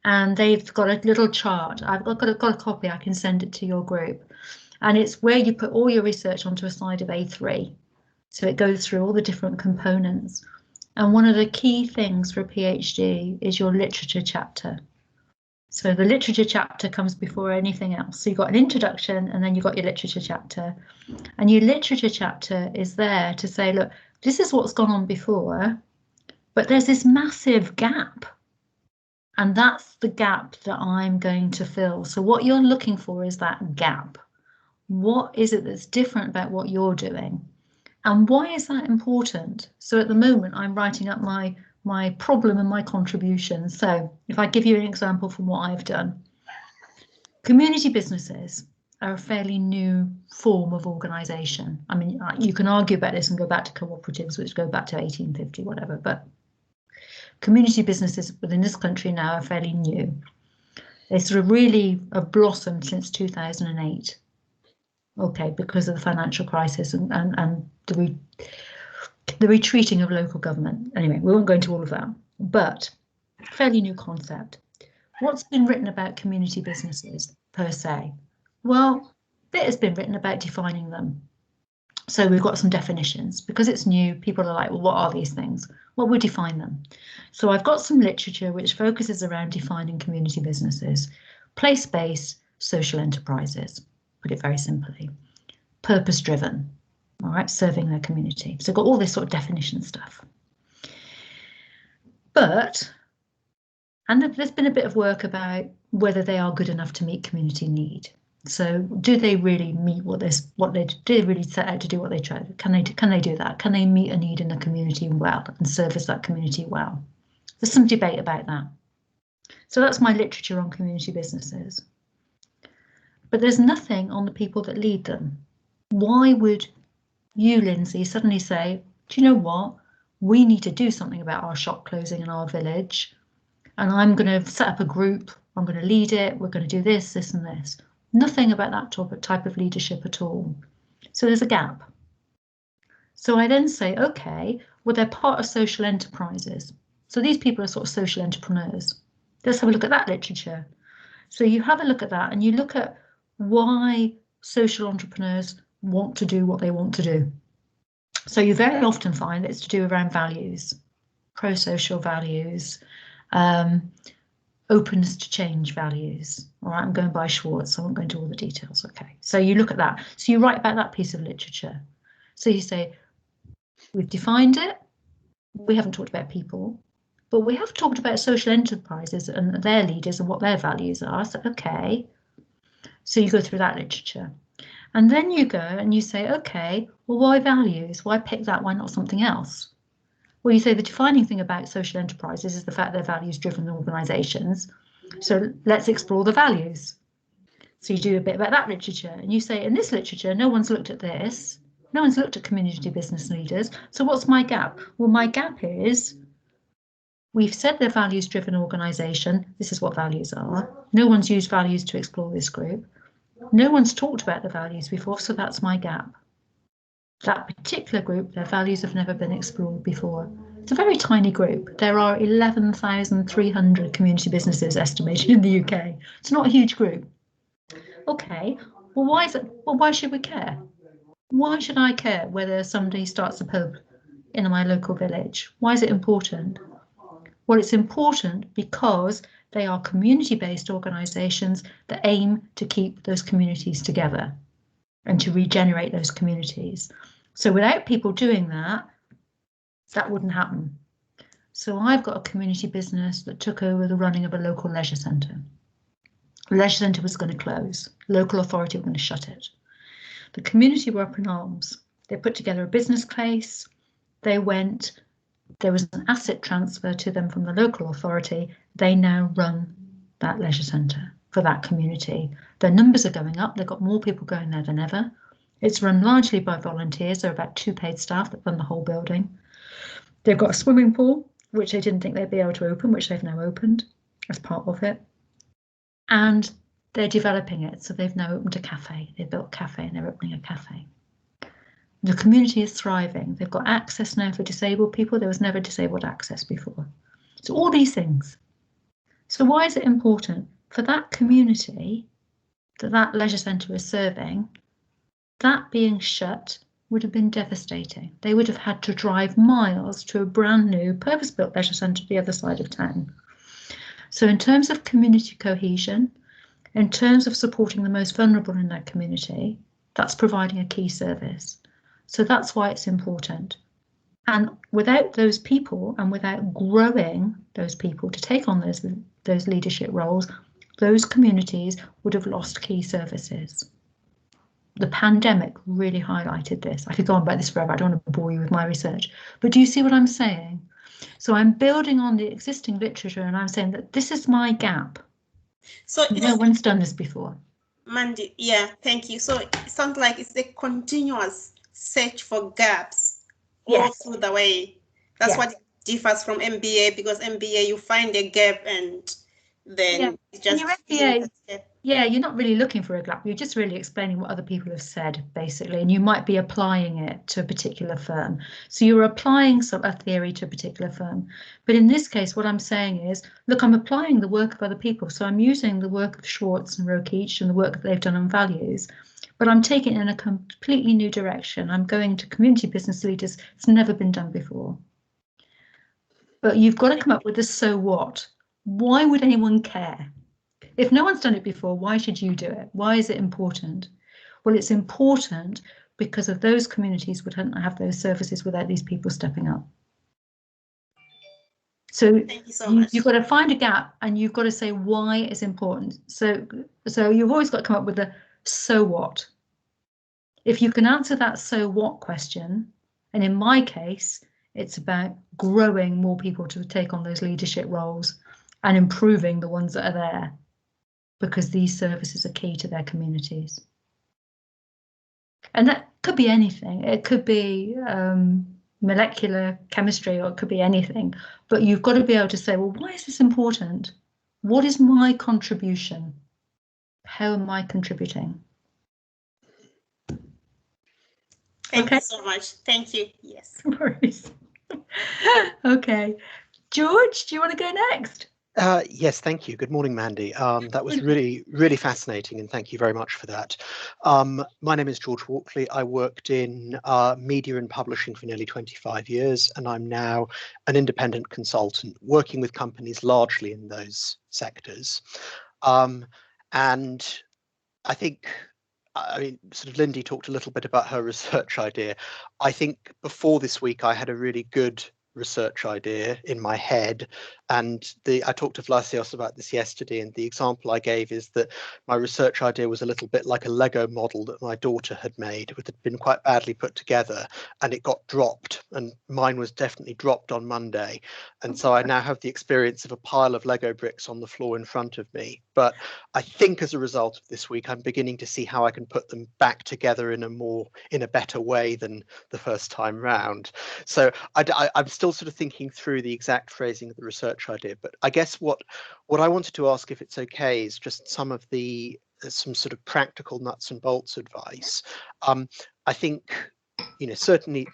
and they've got a little chart. I've got a copy. I can send it to your group, and it's where you put all your research onto a slide of A3. So it goes through all the different components. And one of the key things for a PhD is your literature chapter. So the literature chapter comes before anything else. So you've got an introduction, and then you've got your literature chapter. And your literature chapter is there to say, look, this is what's gone on before, but there's this massive gap. And that's the gap that I'm going to fill. So what you're looking for is that gap. What is it that's different about what you're doing? And why is that important? So at the moment, I'm writing up my problem and my contribution. So if I give you an example from what I've done, community businesses are a fairly new form of organisation. I mean, you can argue about this and go back to cooperatives, which go back to 1850, whatever, but community businesses within this country now are fairly new. They sort of really have blossomed since 2008. Okay, because of the financial crisis and the retreating of local government. Anyway, we won't go into all of that, but fairly new concept. What's been written about community businesses per se? Well, a bit has been written about defining them. So we've got some definitions. Because it's new, people are like, well, what are these things? Well, we'll define them. So I've got some literature which focuses around defining community businesses. Place-based social enterprises, put it very simply. Purpose-driven, all right, serving their community. So got all this sort of definition stuff. But, and there's been a bit of work about whether they are good enough to meet community need. So do they really meet do they really set out to do what they try? Can they do that? Can they meet a need in the community well and service that community well? There's some debate about that. So that's my literature on community businesses. But there's nothing on the people that lead them. Why would you, Lindsay, suddenly say, do you know what? We need to do something about our shop closing in our village. And I'm going to set up a group. I'm going to lead it. We're going to do this, this and this. Nothing about that type of leadership at all. So there's a gap. So I then say, OK, well, they're part of social enterprises. So these people are sort of social entrepreneurs. Let's have a look at that literature. So you have a look at that and you look at why social entrepreneurs want to do what they want to do. So you very often find that it's to do around values, pro-social values, openness to change values. All right, I'm going by Schwartz, so I won't go into all the details. Okay, so you look at that. So you write about that piece of literature. So you say, we've defined it. We haven't talked about people, but we have talked about social enterprises and their leaders and what their values are. So, okay. So you go through that literature. And then you go and you say, OK, well, why values? Why pick that? Why not something else? Well, you say the defining thing about social enterprises is the fact they're values-driven organisations. So let's explore the values. So you do a bit about that literature. And you say, in this literature, no one's looked at this. No one's looked at community business leaders. So what's my gap? Well, my gap is we've said they're values-driven organisation. This is what values are. No one's used values to explore this group. No one's talked about the values before, so that's my gap. That particular group, their values have never been explored before. It's a very tiny group. There are 11,300 community businesses estimated in the UK. It's not a huge group. Okay, well, why is it? Well, why should we care? Why should I care whether somebody starts a pub in my local village? Why is it important? Well, it's important because they are community-based organisations that aim to keep those communities together and to regenerate those communities. So without people doing that, that wouldn't happen. So I've got a community business that took over the running of a local leisure centre. The leisure centre was going to close. Local authority were going to shut it. The community were up in arms. They put together a business case. There was an asset transfer to them from the local authority. They now run that leisure centre for that community. Their numbers are going up. They've got more people going there than ever. It's run largely by volunteers. There are about 2 paid staff that run the whole building. They've got a swimming pool, which they didn't think they'd be able to open, which they've now opened as part of it. And they're developing it. So they've now opened a cafe. They've built a cafe and they're opening a cafe. The community is thriving. They've got access now for disabled people. There was never disabled access before. So all these things. So why is it important? For that community that leisure centre is serving, that being shut would have been devastating. They would have had to drive miles to a brand new purpose-built leisure centre the other side of town. So in terms of community cohesion, in terms of supporting the most vulnerable in that community, that's providing a key service. So that's why it's important. And without those people and without growing those people to take on those leadership roles, those communities would have lost key services. The pandemic really highlighted this. I could go on about this forever. I don't want to bore you with my research, but do you see what I'm saying? So I'm building on the existing literature and I'm saying that this is my gap. So no one's done this before. Mandy, yeah, thank you. So it sounds like it's a continuous search for gaps all through the way. That's what differs from MBA, because MBA you find a gap and then it's just MBA, you're not really looking for a gap. You're just really explaining what other people have said, basically, and you might be applying it to a particular firm. So you're applying a theory to a particular firm. But in this case, what I'm saying is, look, I'm applying the work of other people. So I'm using the work of Schwartz and Rokeach and the work that they've done on values, but I'm taking it in a completely new direction. I'm going to community business leaders. It's never been done before. But you've got to come up with a so what. Why would anyone care? If no one's done it before, why should you do it? Why is it important? Well, it's important because of those communities wouldn't have those services without these people stepping up. So, you've got to find a gap and you've got to say why it's important. So you've always got to come up with a so what. If you can answer that so what question, and in my case, it's about growing more people to take on those leadership roles and improving the ones that are there, because these services are key to their communities. And that could be anything. It could be molecular chemistry, or it could be anything. But you've got to be able to say, well, why is this important? What is my contribution? How am I contributing? Thank you so much. Thank you. Yes. No worries. Okay. George, do you want to go next? Yes, thank you. Good morning, Mandy. That was really, really fascinating, and thank you very much for that. My name is George Walkley. I worked in media and publishing for nearly 25 years, and I'm now an independent consultant working with companies largely in those sectors. And I think, sort of Lindy talked a little bit about her research idea. I think before this week, I had a really good research idea in my head, and I talked to Vlasios about this yesterday, and the example I gave is that my research idea was a little bit like a Lego model that my daughter had made. It had been quite badly put together and it got dropped, and mine was definitely dropped on Monday, and so I now have the experience of a pile of Lego bricks on the floor in front of me. But I think as a result of this week, I'm beginning to see how I can put them back together in a better way than the first time round. So I'm still sort of thinking through the exact phrasing of the research idea, but I guess what I wanted to ask, if it's okay, is just some sort of practical nuts and bolts advice. I think, certainly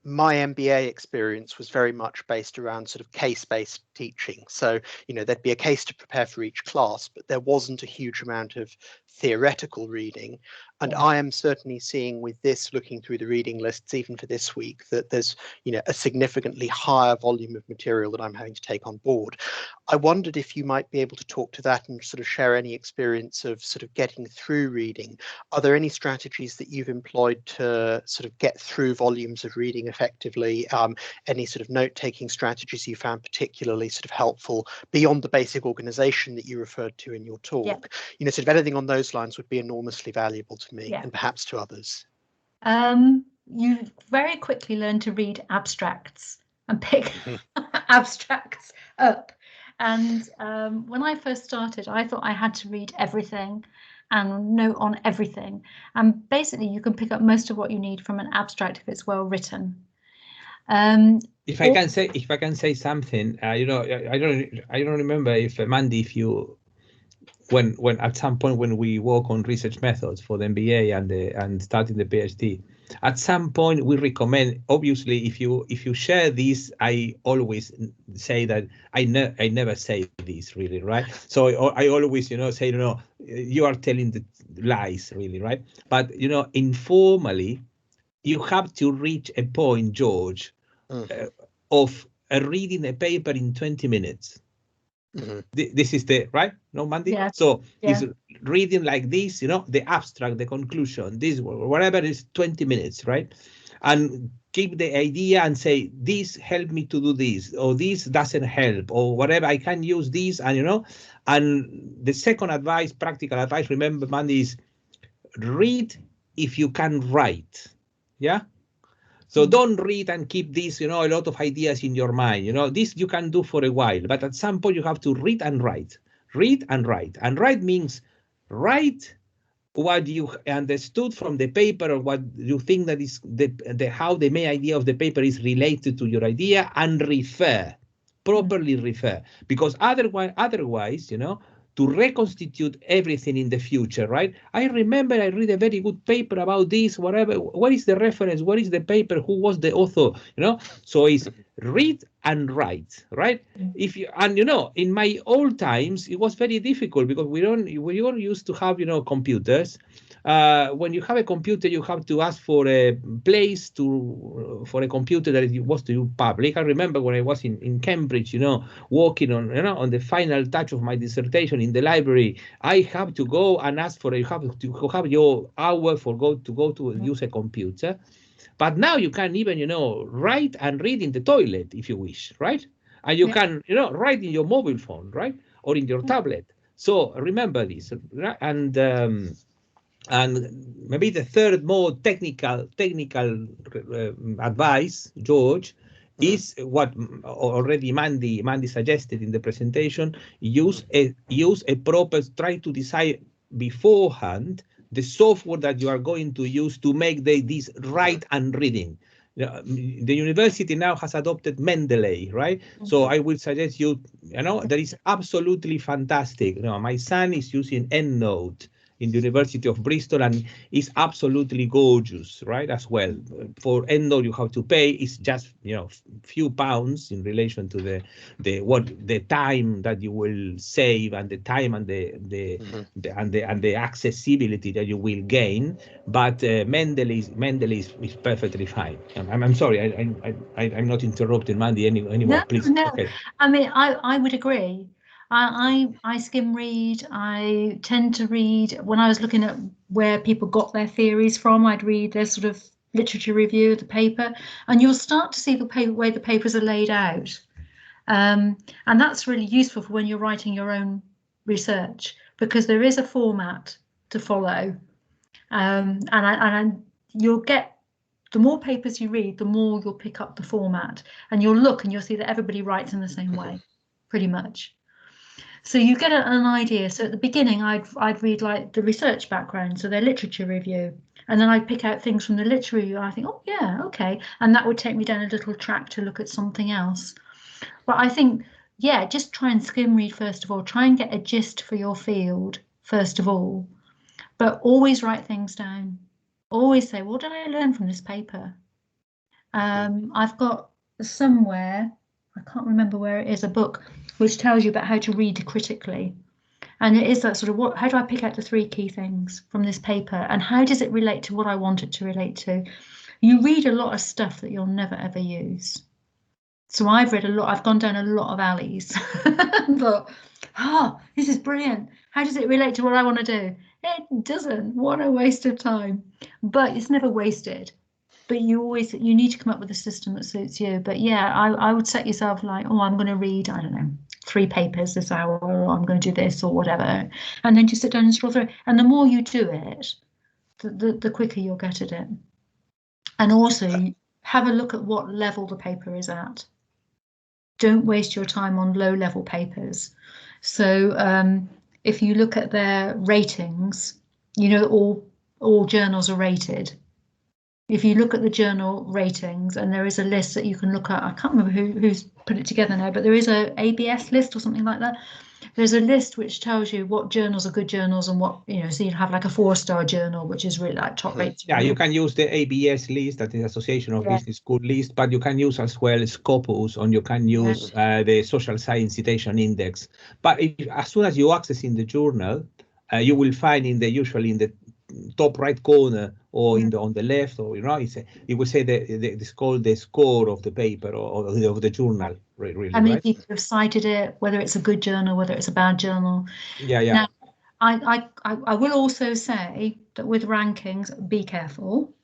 my MBA experience was very much based around sort of case-based teaching. So, there'd be a case to prepare for each class, but there wasn't a huge amount of theoretical reading. And I am certainly seeing with this, looking through the reading lists, even for this week, that there's, a significantly higher volume of material that I'm having to take on board. I wondered if you might be able to talk to that and sort of share any experience of sort of getting through reading. Are there any strategies that you've employed to sort of get through volumes of reading effectively? Any sort of note-taking strategies you found particularly sort of helpful beyond the basic organization that you referred to in your talk? Yeah. Sort of anything on those lines would be enormously valuable to me, and perhaps to others. You very quickly learn to read abstracts and pick abstracts up. And when I first started, I thought I had to read everything and note on everything. And basically, you can pick up most of what you need from an abstract if it's well written. If I can say something, I don't remember if Mandy, if you. When at some point when we work on research methods for the MBA and starting the PhD, At some point, we recommend, obviously, if you share this, I always say that I never say this, really, right? So I always, say, no, you are telling the lies, really, right? But, informally, you have to reach a point, George, of reading a paper in 20 minutes. This is the right, no, Mandy? Yeah. So Yeah. it's reading like this, the abstract, the conclusion, this, whatever is 20 minutes, right? And keep the idea and say, this helped me to do this, or this doesn't help, or whatever, I can use this, and and the second advice, practical advice, remember, Mandy, is read if you can write. Yeah. So don't read and keep this, a lot of ideas in your mind. This you can do for a while, but at some point you have to read and write. Read and write. And write means write what you understood from the paper, or what you think that is how the main idea of the paper is related to your idea, and refer, properly refer. Because otherwise, to reconstitute everything in the future, right? I remember I read a very good paper about this, whatever. What is the reference? What is the paper? Who was the author? So it's read and write, right? If you in my old times, it was very difficult because we all used to have computers. When you have a computer, you have to ask for a place for a computer that was to you public. I remember when I was in Cambridge, working on the final touch of my dissertation in the library, I have to go and ask for you have to have your hour to use a computer. But now you can even, write and read in the toilet if you wish, right? And you can, write in your mobile phone, right? Or in your tablet. So remember this. And maybe the third more technical advice, George, is what already Mandy suggested in the presentation. Use a proper, try to decide beforehand the software that you are going to use to make this write and reading. The university now has adopted Mendeley, right? So I will suggest that is absolutely fantastic. My son is using EndNote in the University of Bristol, and it's absolutely gorgeous, right? As well, for EndNote you have to pay. It's just few pounds in relation to the time that you will save, and the time and the accessibility that you will gain. But Mendeley is perfectly fine. I'm sorry, I'm not interrupting Mandy anymore. No, Please. no. Okay. I mean, I would agree. I skim read. I tend to read. When I was looking at where people got their theories from, I'd read their sort of literature review of the paper, and you'll start to see the way the papers are laid out. And that's really useful for when you're writing your own research, because there is a format to follow. And you'll get, the more papers you read, the more you'll pick up the format, and you'll look and you'll see that everybody writes in the same way, pretty much. So you get an idea. So at the beginning, I'd read like the research background, so their literature review, and then I'd pick out things from the literature review. I think, oh yeah, okay, and that would take me down a little track to look at something else. But I think, yeah, just try and skim read first of all. Try and get a gist for your field first of all, but always write things down. Always say, what did I learn from this paper? I've got somewhere, I can't remember where it is, a book which tells you about how to read critically. And it is that sort of, how do I pick out the 3 key things from this paper, and how does it relate to what I want it to relate to? You read a lot of stuff that you'll never ever use. So I've read a lot, I've gone down a lot of alleys and thought, this is brilliant. How does it relate to what I want to do? It doesn't. What a waste of time. But it's never wasted. But you need to come up with a system that suits you. But yeah, I would set yourself like, I'm going to read, I don't know, 3 papers this hour, or I'm going to do this or whatever. And then just sit down and scroll through. And the more you do it, the quicker you'll get at it. And also have a look at what level the paper is at. Don't waste your time on low level papers. So if you look at their ratings, all journals are rated. If you look at the journal ratings, and there is a list that you can look at, I can't remember who's put it together now, but there is a ABS list or something like that. there's a list which tells you what journals are good journals and what, you know, so you have like a 4-star journal, which is really like top rated. Yeah, you can use the ABS list, that is Association of Business School list, but you can use as well Scopus, and you can use the Social Science Citation Index. But as soon as you access in the journal, you will find usually in the top right corner or on the left, or it will say it's called the score of the paper or of the journal, really. How many right? people have cited it, whether it's a good journal, whether it's a bad journal. Yeah. Now, I will also say that with rankings, be careful,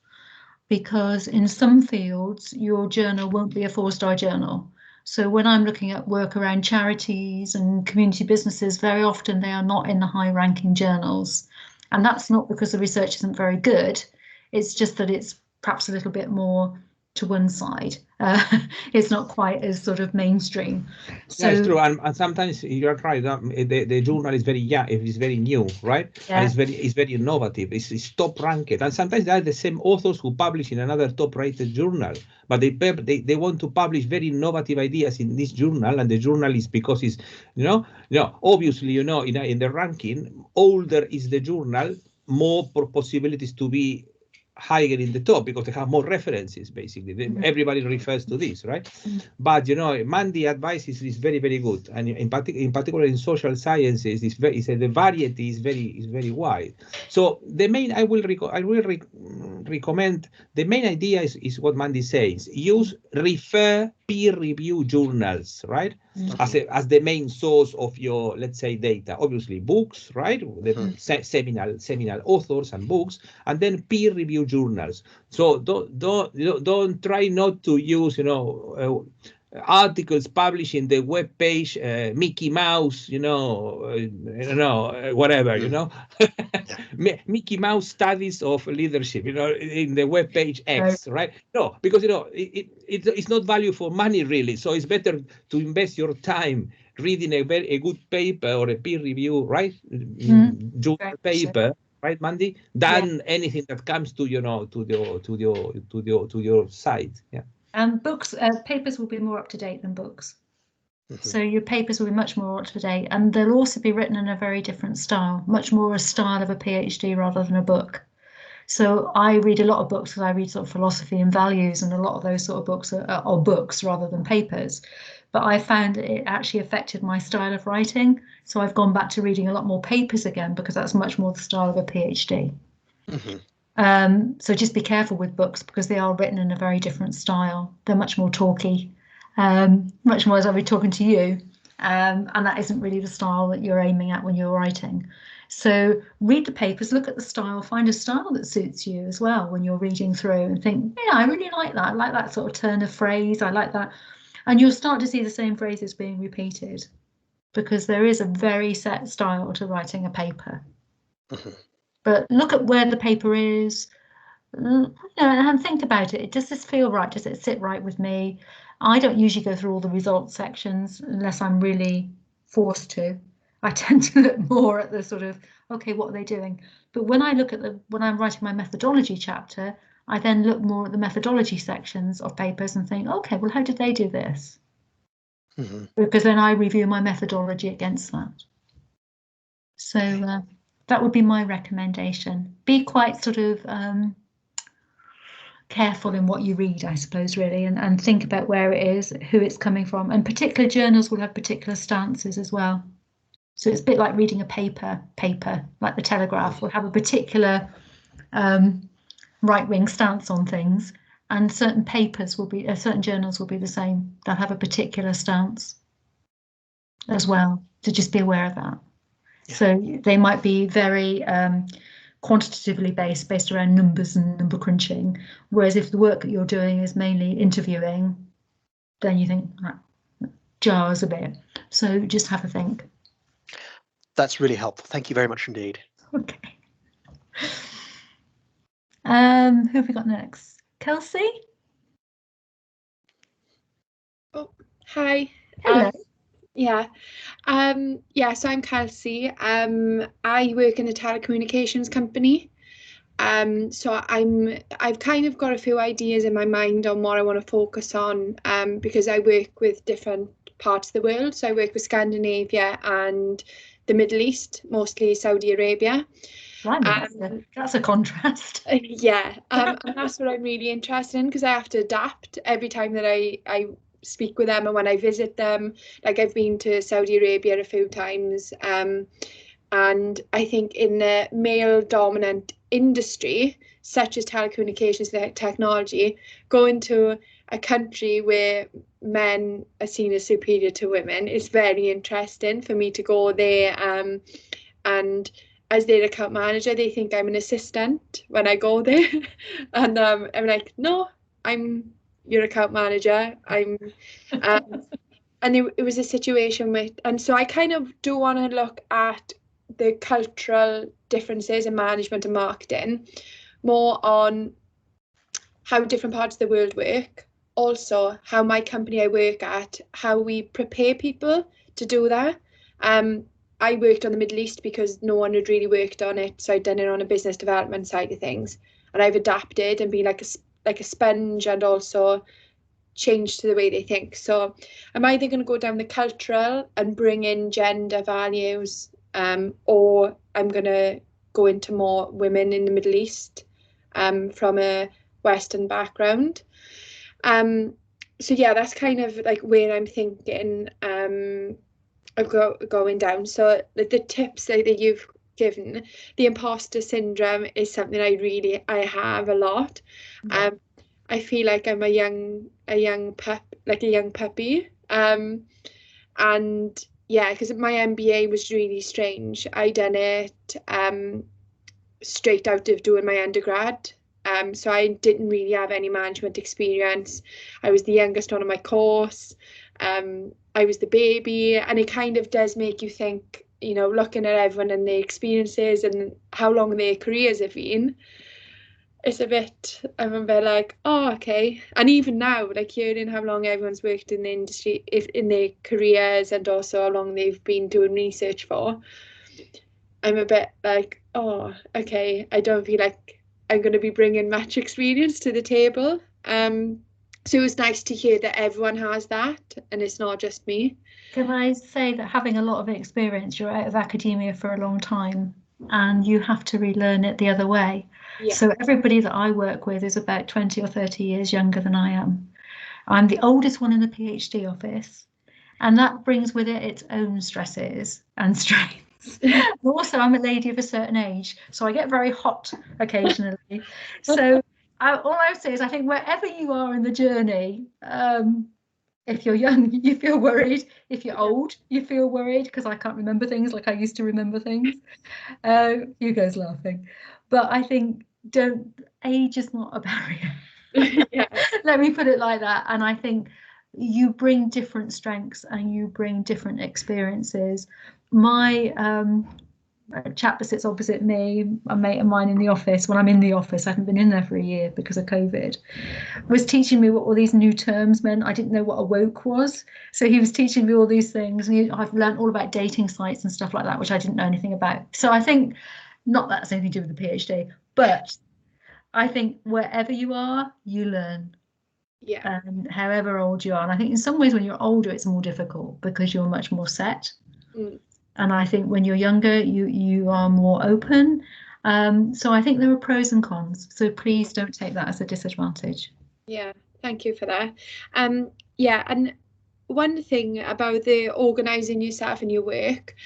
because in some fields your journal won't be a 4-star journal. So when I'm looking at work around charities and community businesses, very often they are not in the high ranking journals. And that's not because the research isn't very good. It's just that it's perhaps a little bit more to one side. It's not quite as sort of mainstream. So it's true, and sometimes you're right. The journal is very young, it's very new, right? Yeah. And it's very innovative. It's top ranked, and sometimes they are the same authors who publish in another top-rated journal, but they want to publish very innovative ideas in this journal, and the journal is because it's obviously in the ranking, older is the journal, more possibilities to be higher in the top because they have more references. Basically, everybody refers to this, right? But Mandy advice is very, very good, and in particular in social sciences, the variety is very wide. So the main I will recommend, the main idea is what Mandy says: refer peer-review journals, right? As the main source of your, let's say, data. Obviously books, right? The seminal authors and books, and then peer review journals. So don't try not to use articles published in the web page, Mickey Mouse, whatever, Mickey Mouse studies of leadership, in the web page X, right? No, because it's not value for money really. So it's better to invest your time reading a good paper or a peer review, right? Journal paper, right, Mandy? Than anything that comes to your site. Yeah. And books, papers will be more up to date than books. So your papers will be much more up to date, and they'll also be written in a very different style, much more a style of a PhD rather than a book. So I read a lot of books because I read sort of philosophy and values, and a lot of those sort of books are books rather than papers. But I found it actually affected my style of writing. So I've gone back to reading a lot more papers again because that's much more the style of a PhD. So just be careful with books because they are written in a very different style. They're much more talky, much more as I'll be talking to you. And that isn't really the style that you're aiming at when you're writing. So read the papers, look at the style, find a style that suits you as well when you're reading through and think, yeah, I really like that. I like that sort of turn of phrase. I like that. And you'll start to see the same phrases being repeated because there is a very set style to writing a paper. But look at where the paper is, and think about it. Does this feel right? Does it sit right with me? I don't usually go through all the results sections unless I'm really forced to. I tend to look more at the sort of, okay, what are they doing? But when I look at when I'm writing my methodology chapter, I then look more at the methodology sections of papers and think, okay, well, how did they do this? Because then I review my methodology against that. So that would be my recommendation. Be quite sort of careful in what you read, I suppose, really, and think about where it is, who it's coming from. And particular journals will have particular stances as well. So it's a bit like reading a paper, like the Telegraph will have a particular right-wing stance on things, and certain papers will be, certain journals will be the same. They'll have a particular stance as well. So just be aware of that. Yeah. So they might be very quantitatively based around numbers and number crunching, whereas if the work that you're doing is mainly interviewing, then you think that jars a bit. So just have a think. That's really helpful. Thank you very much indeed. Okay. Who have we got next? Kelsey? Oh, hi. Hello. So I'm Kelsey. I work in a telecommunications company. So I've kind of got a few ideas in my mind on what I want to focus on, because I work with different parts of the world. So I work with Scandinavia and the Middle East, mostly Saudi Arabia. That's a contrast. Yeah, and that's what I'm really interested in, because I have to adapt every time that I speak with them and when I visit them. Like, I've been to Saudi Arabia a few times, and I think in the male dominant industry such as telecommunications technology, going to a country where men are seen as superior to women is very interesting for me to go there. And as their account manager, they think I'm an assistant when I go there. And I'm like, no, I'm your account manager. And it was a situation with, and so I kind of do want to look at the cultural differences in management and marketing, more on how different parts of the world work, also how my company I work at, how we prepare people to do that. I worked on the Middle East because no one had really worked on it, so I'd done it on a business development side of things, and I've adapted and been like a sponge, and also changed to the way they think. So I'm either going to go down the cultural and bring in gender values, or I'm going to go into more women in the Middle East from a Western background. So yeah, that's kind of like where I'm thinking of going down. So the tips that you've given, the imposter syndrome is something I have a lot. I feel like I'm a young puppy. And yeah, because my MBA was really strange. I done it straight out of doing my undergrad. So I didn't really have any management experience. I was the youngest one on my course. I was the baby, and it kind of does make you think, you know, looking at everyone and their experiences and how long their careers have been. I'm a bit like, oh, okay. And even now, like, hearing how long everyone's worked in the industry, in their careers, and also how long they've been doing research for, I'm a bit like, oh, okay, I don't feel like I'm going to be bringing much experience to the table. So it was nice to hear that everyone has that and it's not just me. Can I say that having a lot of experience, you're out of academia for a long time and you have to relearn it the other way. Yeah. So everybody that I work with is about 20 or 30 years younger than I am. I'm the oldest one in the PhD office, and that brings with it its own stresses and strains. Also, I'm a lady of a certain age, so I get very hot occasionally. So all I would say is I think wherever you are in the journey, if you're young, you feel worried. If you're old, you feel worried, because I can't remember things like I used to remember things. Hugo's laughing. But I think age is not a barrier. Yeah. Let me put it like that. And I think you bring different strengths and you bring different experiences. My a chap that sits opposite me, a mate of mine in the office, when I'm in the office, I haven't been in there for a year because of COVID, was teaching me what all these new terms meant. I didn't know what a woke was. So he was teaching me all these things. And I've learned all about dating sites and stuff like that, which I didn't know anything about. So I think, not that that's anything to do with the PhD, but I think wherever you are, you learn. Yeah. However old you are. And I think in some ways when you're older, it's more difficult because you're much more set. And I think when you're younger, you are more open. So I think there are pros and cons. So please don't take that as a disadvantage. Yeah, thank you for that. Yeah, and one thing about the organising yourself and your work,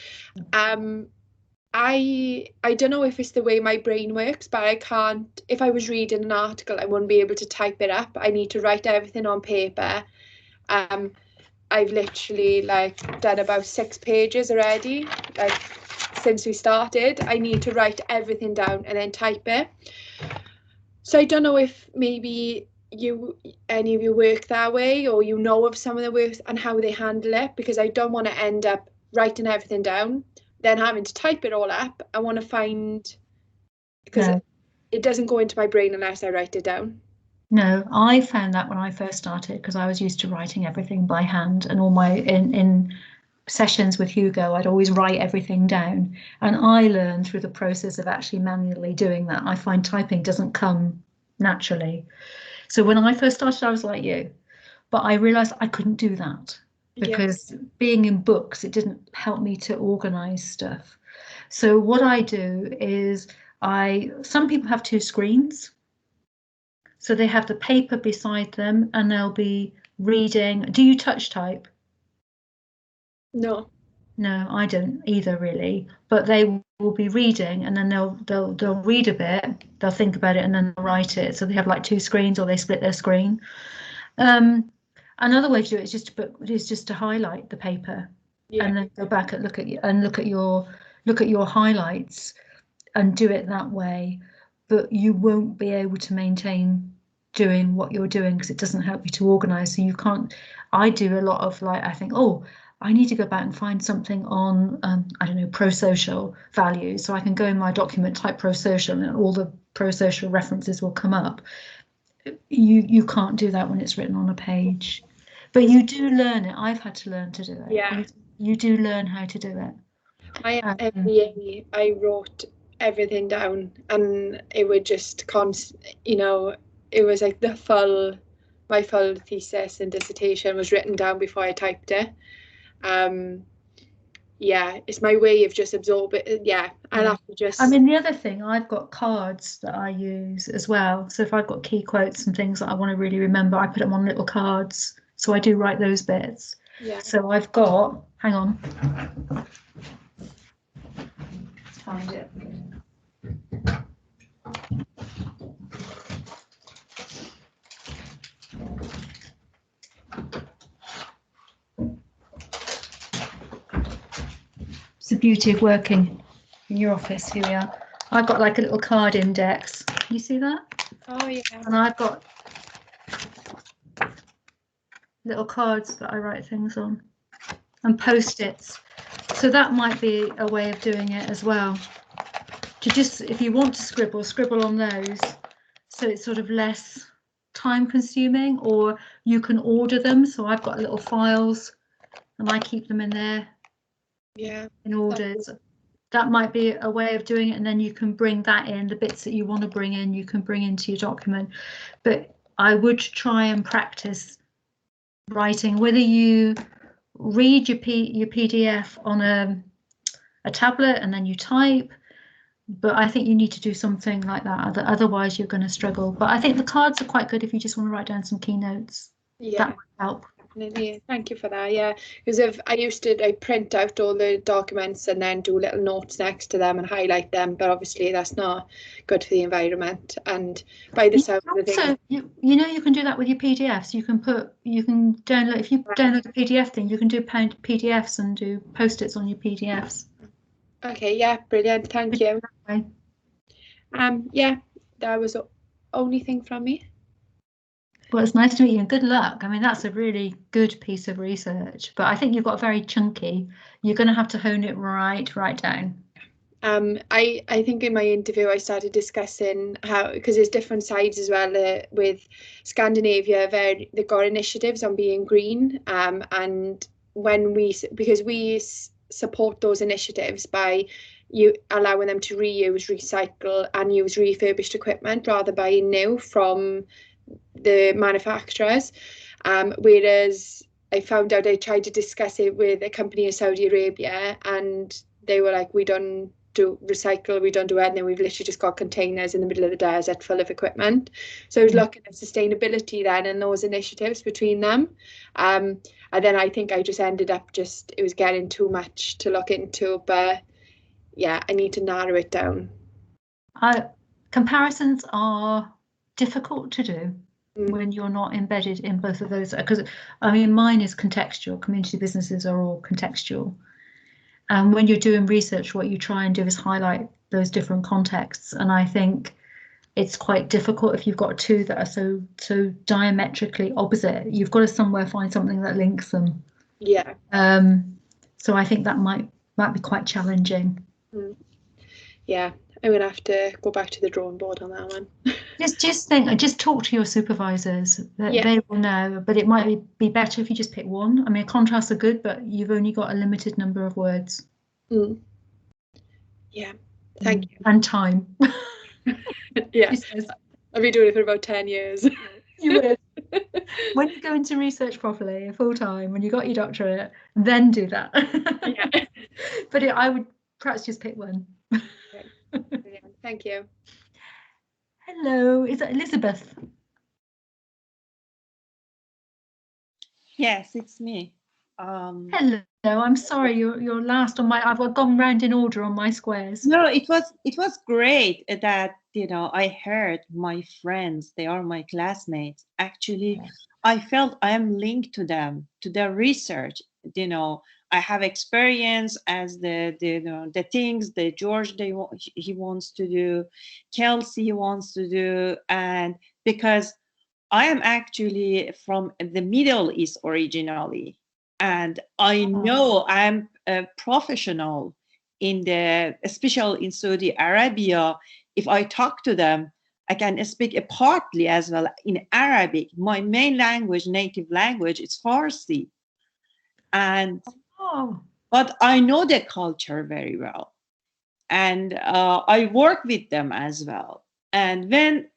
I don't know if it's the way my brain works, but I can't, if I was reading an article, I wouldn't be able to type it up. I need to write everything on paper. I've literally done about 6 pages already, since we started. I need to write everything down and then type it. So I don't know if maybe any of you work that way, or you know of some of the work and how they handle it, because I don't want to end up writing everything down, then having to type it all up. I want to find, because it doesn't go into my brain unless I write it down. No, I found that when I first started, because I was used to writing everything by hand, and all my in sessions with Hugo, I'd always write everything down. And I learned through the process of actually manually doing that. I find typing doesn't come naturally. So when I first started, I was like you, but I realized I couldn't do that. because being in books, it didn't help me to organize stuff. So what I do is some people have 2 screens. So they have the paper beside them and they'll be reading. Do you touch type? No. No, I don't either really, but they will be reading and then they'll read a bit, they'll think about it and then they'll write it. So they have like 2 screens or they split their screen. Another way to do it is just to highlight the paper and then go back and look at your highlights and do it that way. But you won't be able to maintain doing what you're doing because it doesn't help you to organize. So you can't. I do a lot of like, I think, oh, I need to go back and find something on, I don't know, pro-social values. So I can go in my document, type pro-social, and all the pro-social references will come up. You can't do that when it's written on a page, but you do learn it. I've had to learn to do it. Yeah. You do learn how to do it. I wrote everything down and it would just it was like my full thesis and dissertation was written down before I typed it. It's my way of just absorbing it. I'll have to just, the other thing, I've got cards that I use as well. So if I've got key quotes and things that I want to really remember, I put them on little cards. So I do write those bits. So I've got, hang on, let's find it. It's the beauty of working in your office. Here we are. I've got like a little card index. You see that? Oh yeah. And I've got little cards that I write things on and post-its. So that might be a way of doing it as well. To just, if you want to scribble on those. So it's sort of less time consuming, or you can order them. So I've got little files and I keep them in there. In orders. That might be a way of doing it, and then you can bring that in, the bits that you want to bring in, you can bring into your document. But I would try and practice writing, whether you read your PDF on a tablet and then you type, but I think you need to do something like that, otherwise you're going to struggle. But I think the cards are quite good if you just want to write down some key notes. That might help. Thank you for that. Because I print out all the documents and then do little notes next to them and highlight them, but obviously that's not good for the environment. And by the sound of the thing, you can do that with your PDFs. You can download, if you download a PDF thing, you can do PDFs and do post-its on your PDFs. Okay, brilliant, thank you. That was the only thing from me. Well, it's nice to meet you and good luck. That's a really good piece of research, but I think you've got very chunky. You're going to have to hone it right down. I think in my interview I started discussing how, because there's different sides as well with Scandinavia, they've got initiatives on being green, and because we support those initiatives by allowing them to reuse, recycle and use refurbished equipment rather than buying new from the manufacturers, whereas I found out I tried to discuss it with a company in Saudi Arabia and they were like, we don't do recycle, we don't do anything, we've literally just got containers in the middle of the desert full of equipment. So I was looking at sustainability then and those initiatives between them, and then I think I just ended up it was getting too much to look into, but I need to narrow it down. Comparisons are difficult to do when you're not embedded in both of those, because mine is contextual. Community businesses are all contextual, and when you're doing research, what you try and do is highlight those different contexts, and I think it's quite difficult if you've got two that are so diametrically opposite. You've got to somewhere find something that links them. So I think that might be quite challenging. I'm gonna have to go back to the drawing board on that one. just talk to your supervisors. They will know, but it might be better if you just pick one. Contrasts are good, but you've only got a limited number of words. Thank you. And time. I've been doing it for about 10 years. You will. When you go into research properly, full time, when you got your doctorate, then do that. Yeah. But I would perhaps just pick one. Brilliant. Thank you. Hello, is that Elizabeth? Yes, it's me. Hello, I'm sorry, you're last on my. I've gone round in order on my squares. No, it was great that I heard my friends, they are my classmates. Actually, I felt I am linked to them, to their research. I have experience as the things that George he wants to do, Kelsey wants to do, and because I am actually from the Middle East originally, and I know I'm a professional especially in Saudi Arabia. If I talk to them, I can speak partly as well in Arabic. My main language, native language, is Farsi, but I know the culture very well, and I work with them as well. And when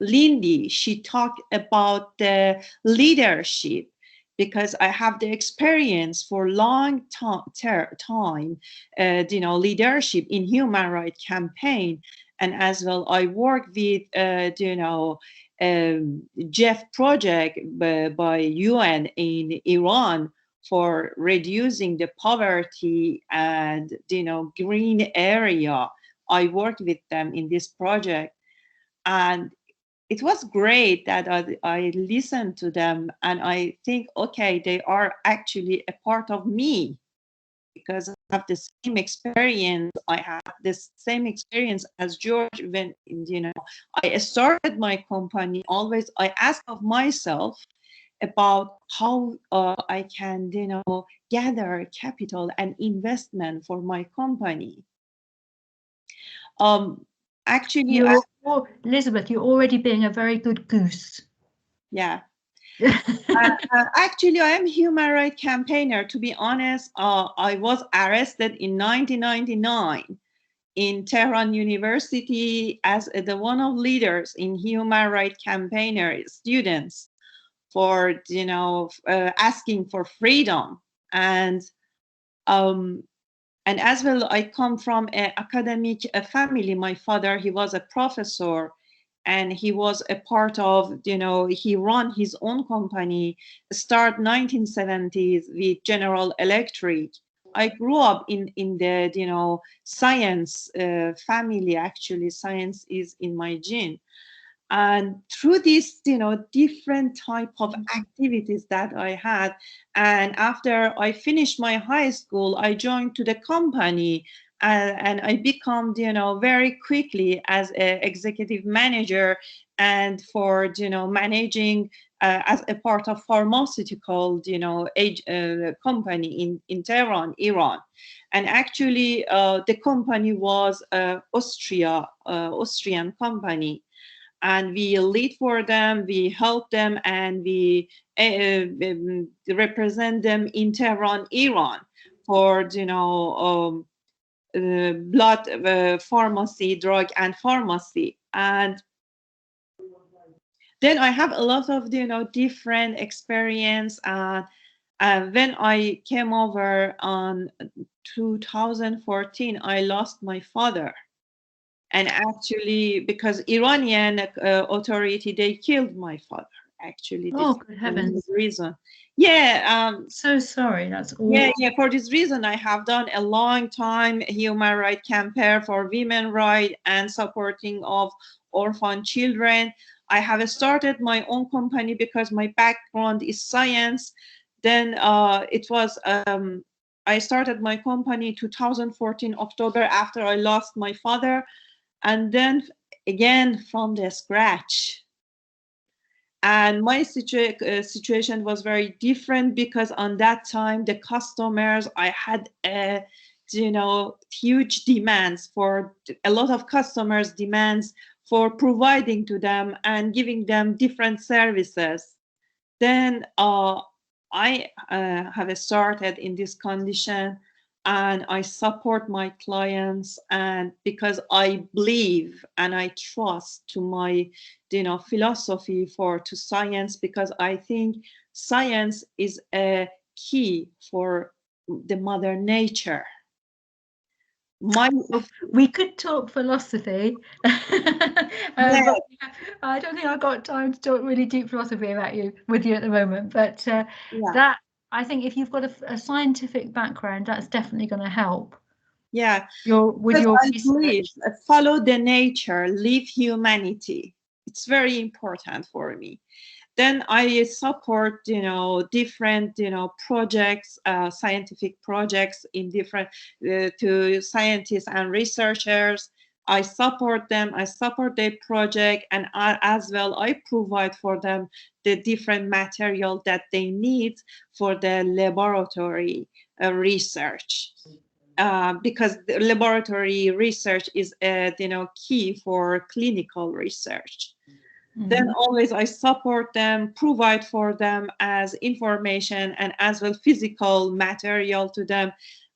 Lindy, she talked about the leadership, because I have the experience for long time, leadership in human rights campaign, and as well I work with, Jeff project by UN in Iran for reducing the poverty and green area. I worked with them in this project, and it was great that I listened to them, and I think, okay, they are actually a part of me, because I have the same experience. I have the same experience as George. When I started my company, always I ask of myself about how I can, gather capital and investment for my company. Actually, Elizabeth, you're already being a very good goose. Yeah. Actually, I am a human rights campaigner. To be honest, I was arrested in 1999 in Tehran University as one of leaders in human rights campaigner students for asking for freedom, and as well I come from an academic family. My father, he was a professor, and he was a part of, he ran his own company, start 1970s with General Electric. I grew up in the science family. Actually, science is in my gene. And through these different type of activities that I had, and after I finished my high school, I joined to the company, and I become very quickly as an executive manager, and for managing as a part of pharmaceutical company in Tehran, Iran. And actually the company was Austrian company, and we lead for them, we help them, and we represent them in Tehran, Iran, for blood pharmacy, drug and pharmacy. And then I have a lot of different experience. When I came over on 2014, I lost my father. And actually, because Iranian authority, they killed my father. Actually, this good heavens! Reason. Yeah. So sorry. That's awful. Yeah. For this reason, I have done a long time human rights campaign for women rights and supporting of orphan children. I have started my own company because my background is science. Then it was. I started my company 2014 October after I lost my father. And then again from the scratch. And my situation was very different, because on that time the customers, I had huge demands for a lot of customers demands for providing to them and giving them different services. Then I have started in this condition. and I support my clients, and because I believe and I trust to my, philosophy to science, because I think science is a key for the mother nature. We could talk philosophy, but I don't think I've got time to talk really deep philosophy with you at the moment. But that, I think, if you've got a scientific background, that's definitely going to help. Yeah, with your I believe, follow the nature, live humanity. It's very important for me. Then I support, different, projects, scientific projects in different to scientists and researchers. I support them. I support their project, and as well, I provide for them the different material that they need for the laboratory research. Because the laboratory research is, key for clinical research. Then always I support them, provide for them as information and as well physical material to them.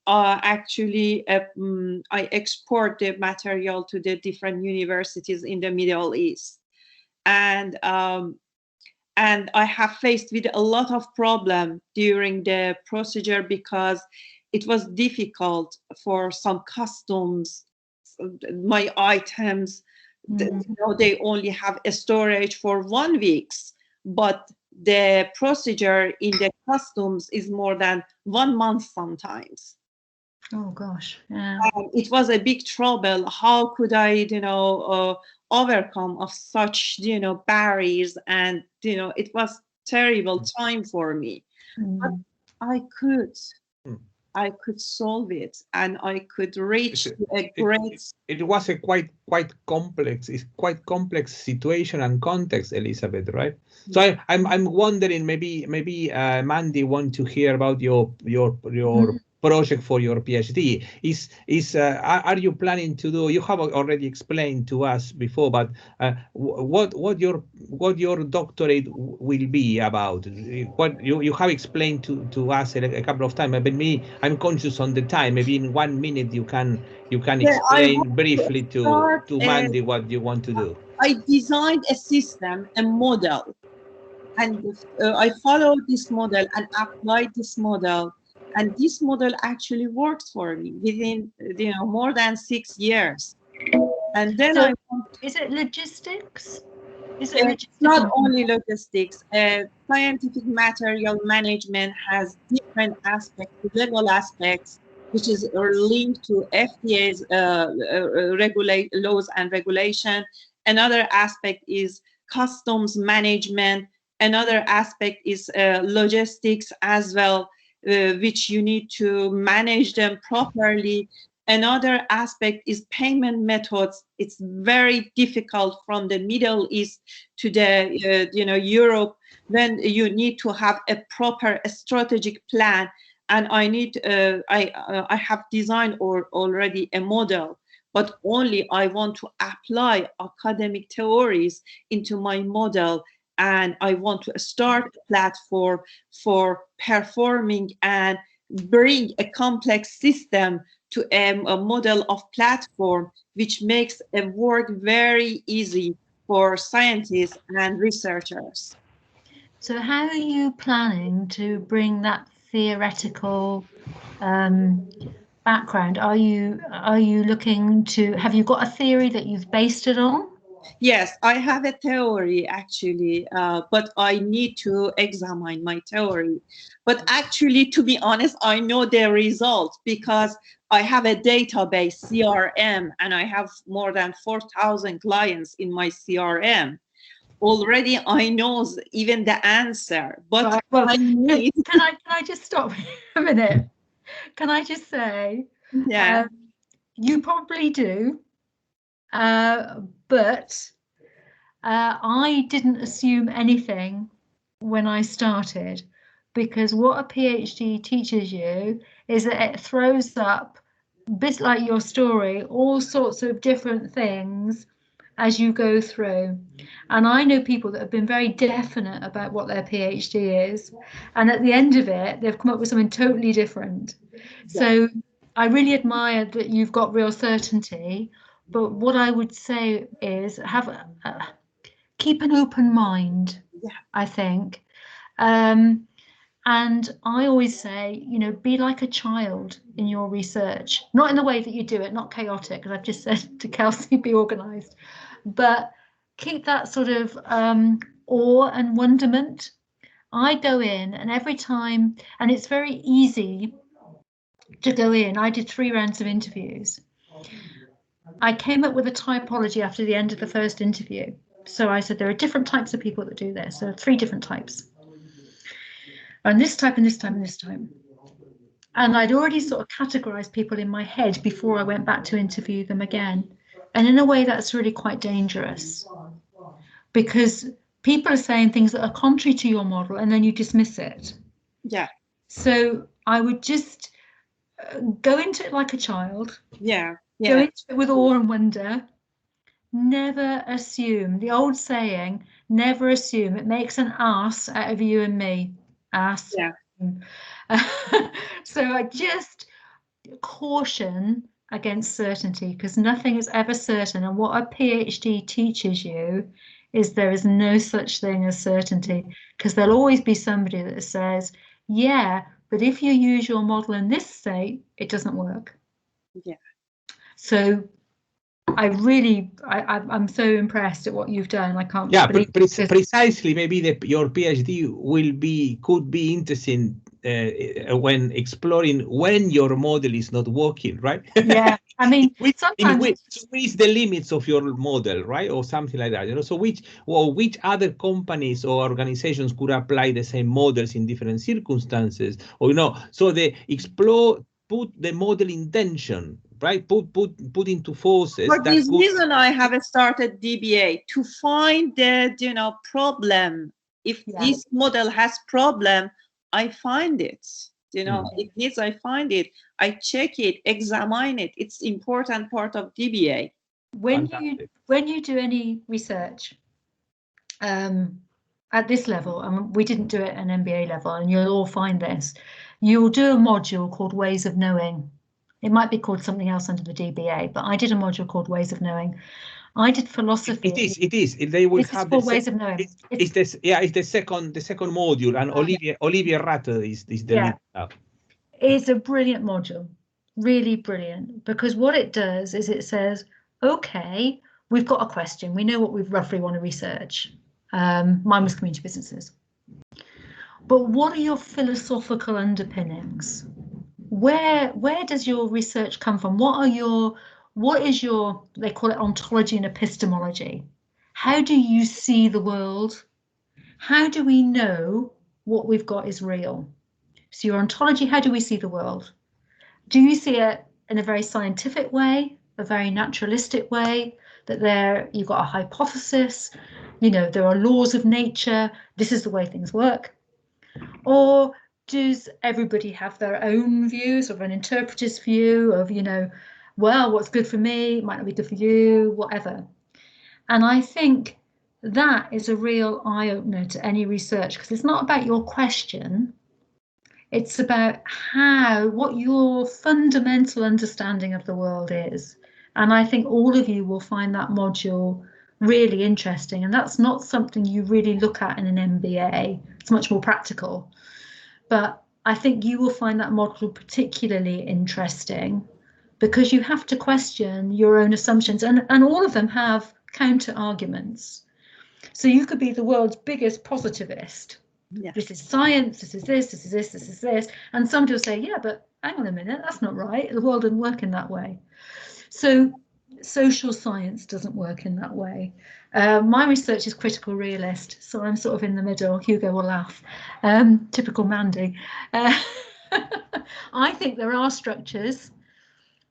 Actually, I export the material to the different universities in the Middle East. And I have faced with a lot of problem during the procedure, because it was difficult for some customs, my items, they only have a storage for 1 week, but the procedure in the customs is more than 1 month sometimes. Oh gosh, yeah. It was a big trouble. How could I, overcome of such, barriers, and it was terrible time for me. But I could solve it, and I could reach a great. It was a quite complex situation and context, Elizabeth, right? So I'm wondering, maybe Mandy want to hear about your project for your PhD. Are you planning to do? You have already explained to us before, but what your doctorate will be about? What you have explained to us a couple of times. But I'm conscious on the time. Maybe in 1 minute you can explain briefly to Mandy what you want to do. I designed a system, a model, and I followed this model and applied this model. And this model actually works for me within, more than 6 years. And then so is it logistics? It's not only logistics. Scientific material management has different aspects, legal aspects, which is linked to FDA's laws and regulation. Another aspect is customs management. Another aspect is logistics as well, which you need to manage them properly. Another aspect is payment methods. It's very difficult from the Middle East to the Europe, when you need to have a proper strategic plan. And I have designed already a model, but only I want to apply academic theories into my model. And I want to start a platform for performing and bring a complex system to a model of platform, which makes a work very easy for scientists and researchers. So how are you planning to bring that theoretical background? Are you looking to, have you got a theory that you've based it on? Yes, I have a theory actually, but I need to examine my theory. But actually, to be honest, I know the results because I have a database, CRM, and I have more than 4,000 clients in my CRM. Already, I know even the answer, but right, well, can I just stop a minute? Can I just say, yeah, you probably do, but I didn't assume anything when I started, because what a PhD teaches you is that it throws up, a bit like your story, all sorts of different things as you go through. And I know people that have been very definite about what their PhD is, and at the end of it, they've come up with something totally different. So I really admire that you've got real certainty, but what I would say is keep an open mind. Yeah. I think. And I always say, you know, be like a child in your research, not in the way that you do it, not chaotic, because I've just said to Kelsey, be organized, but keep that sort of awe and wonderment. I go in, and every time, and it's very easy to go in. I did 3 rounds of interviews. I came up with a typology after the end of the first interview. So I said, there are different types of people that do this. So 3 different types. And this type, and this type, and this type. And I'd already sort of categorized people in my head before I went back to interview them again. And in a way, that's really quite dangerous, because people are saying things that are contrary to your model, and then you dismiss it. Yeah. So I would just go into it like a child. Yeah. Go into it with awe and wonder. Never assume. The old saying, never assume. It makes an ass out of you and me. Ass. Yeah. So I just caution against certainty, because nothing is ever certain. And what a PhD teaches you is there is no such thing as certainty, because there'll always be somebody that says, yeah, but if you use your model in this state, it doesn't work. Yeah. So I'm so impressed at what you've done. I can't. Yeah, but precisely, maybe your PhD could be interesting when exploring when your model is not working, right? Yeah, I mean, sometimes which is the limits of your model, right, or something like that. You know, so which other companies or organizations could apply the same models in different circumstances, or you know, so they explore, put the model in tension. Right, put into forces. For this reason, I have started DBA to find the problem. If this model has problem, I find it. If this, I find it. I check it, examine it. It's important part of DBA. When you do any research at this level, we didn't do it at an MBA level, and you'll all find this. You'll do a module called Ways of Knowing. It might be called something else under the DBA, but I did a module called Ways of Knowing. I did philosophy. It is. They will have the Ways of Knowing. It's the second module, and Olivia Ratter is the lead. It's a brilliant module, really brilliant, because what it does is it says, okay, we've got a question. We know what we roughly want to research. Mine was community businesses. But what are your philosophical underpinnings? Where does your research come from? What is your, they call it ontology and epistemology. How do you see the world? How do we know what we've got is real? So your ontology, how do we see the world? Do you see it in a very scientific way, a very naturalistic way, that you've got a hypothesis, there are laws of nature, this is the way things work? Or does everybody have their own views, or an interpreter's view of, well, what's good for me might not be good for you, whatever? And I think that is a real eye-opener to any research, because it's not about your question. It's about what your fundamental understanding of the world is. And I think all of you will find that module really interesting. And that's not something you really look at in an MBA. It's much more practical. But I think you will find that module particularly interesting, because you have to question your own assumptions, and all of them have counter arguments. So you could be the world's biggest positivist. Yeah. This is science, this is this, this is this, this is this. And somebody will say, yeah, but hang on a minute, that's not right. The world doesn't work in that way. So social science doesn't work in that way. My research is critical realist, so I'm sort of in the middle. Hugo will laugh. Typical Mandy. I think there are structures,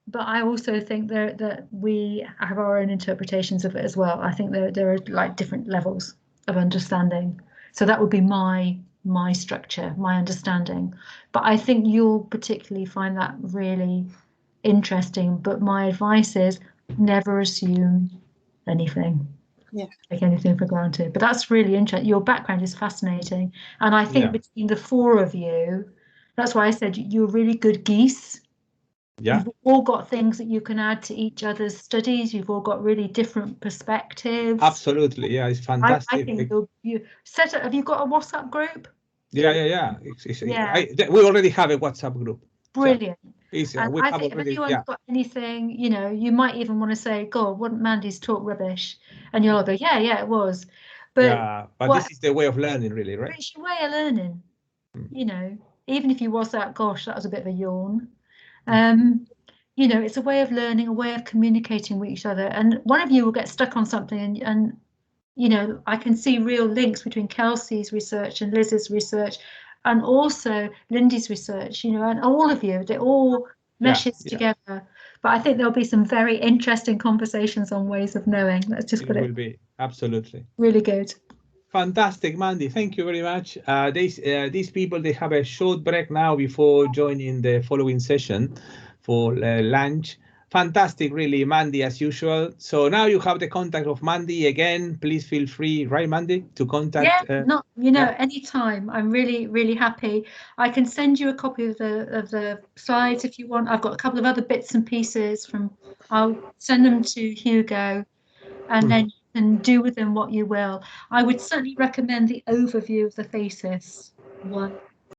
but I also think that we have our own interpretations of it as well. I think there are like different levels of understanding. So that would be my structure, my understanding. But I think you'll particularly find that really interesting. But my advice is never assume anything. Yeah. Take anything for granted. But that's really interesting. Your background is fascinating. And I think between the 4 of you, that's why I said you're really good geese. Yeah. You've all got things that you can add to each other's studies. You've all got really different perspectives. Absolutely. Yeah, it's fantastic. I think you set up. Have you got a WhatsApp group? Yeah. Yeah. We already have a WhatsApp group. Brilliant. So And we I have think if already, anyone's got anything, you know, you might even want to say, God, wasn't Mandy's talk rubbish? And you'll all go, yeah, it was. But this is the way of learning, really, right? It's your way of learning. You know, even if you was that, gosh, that was a bit of a yawn. You know, it's a way of learning, a way of communicating with each other. And one of you will get stuck on something and you know, I can see real links between Kelsey's research and Liz's research and also Lindy's research, you know, and all of you, it all meshes together. But I think there'll be some very interesting conversations on ways of knowing. Let's just put it. It will be, absolutely. Really good. Fantastic, Mandy. Thank you very much. These people, they have a short break now before joining the following session for lunch. Fantastic, really, Mandy, as usual. So now you have the contact of Mandy again. Please feel free, right, Mandy, to contact. Yeah, anytime. I'm really, really happy. I can send you a copy of the slides if you want. I've got a couple of other bits and pieces from. I'll send them to Hugo, and then you can do with them what you will. I would certainly recommend the overview of the thesis one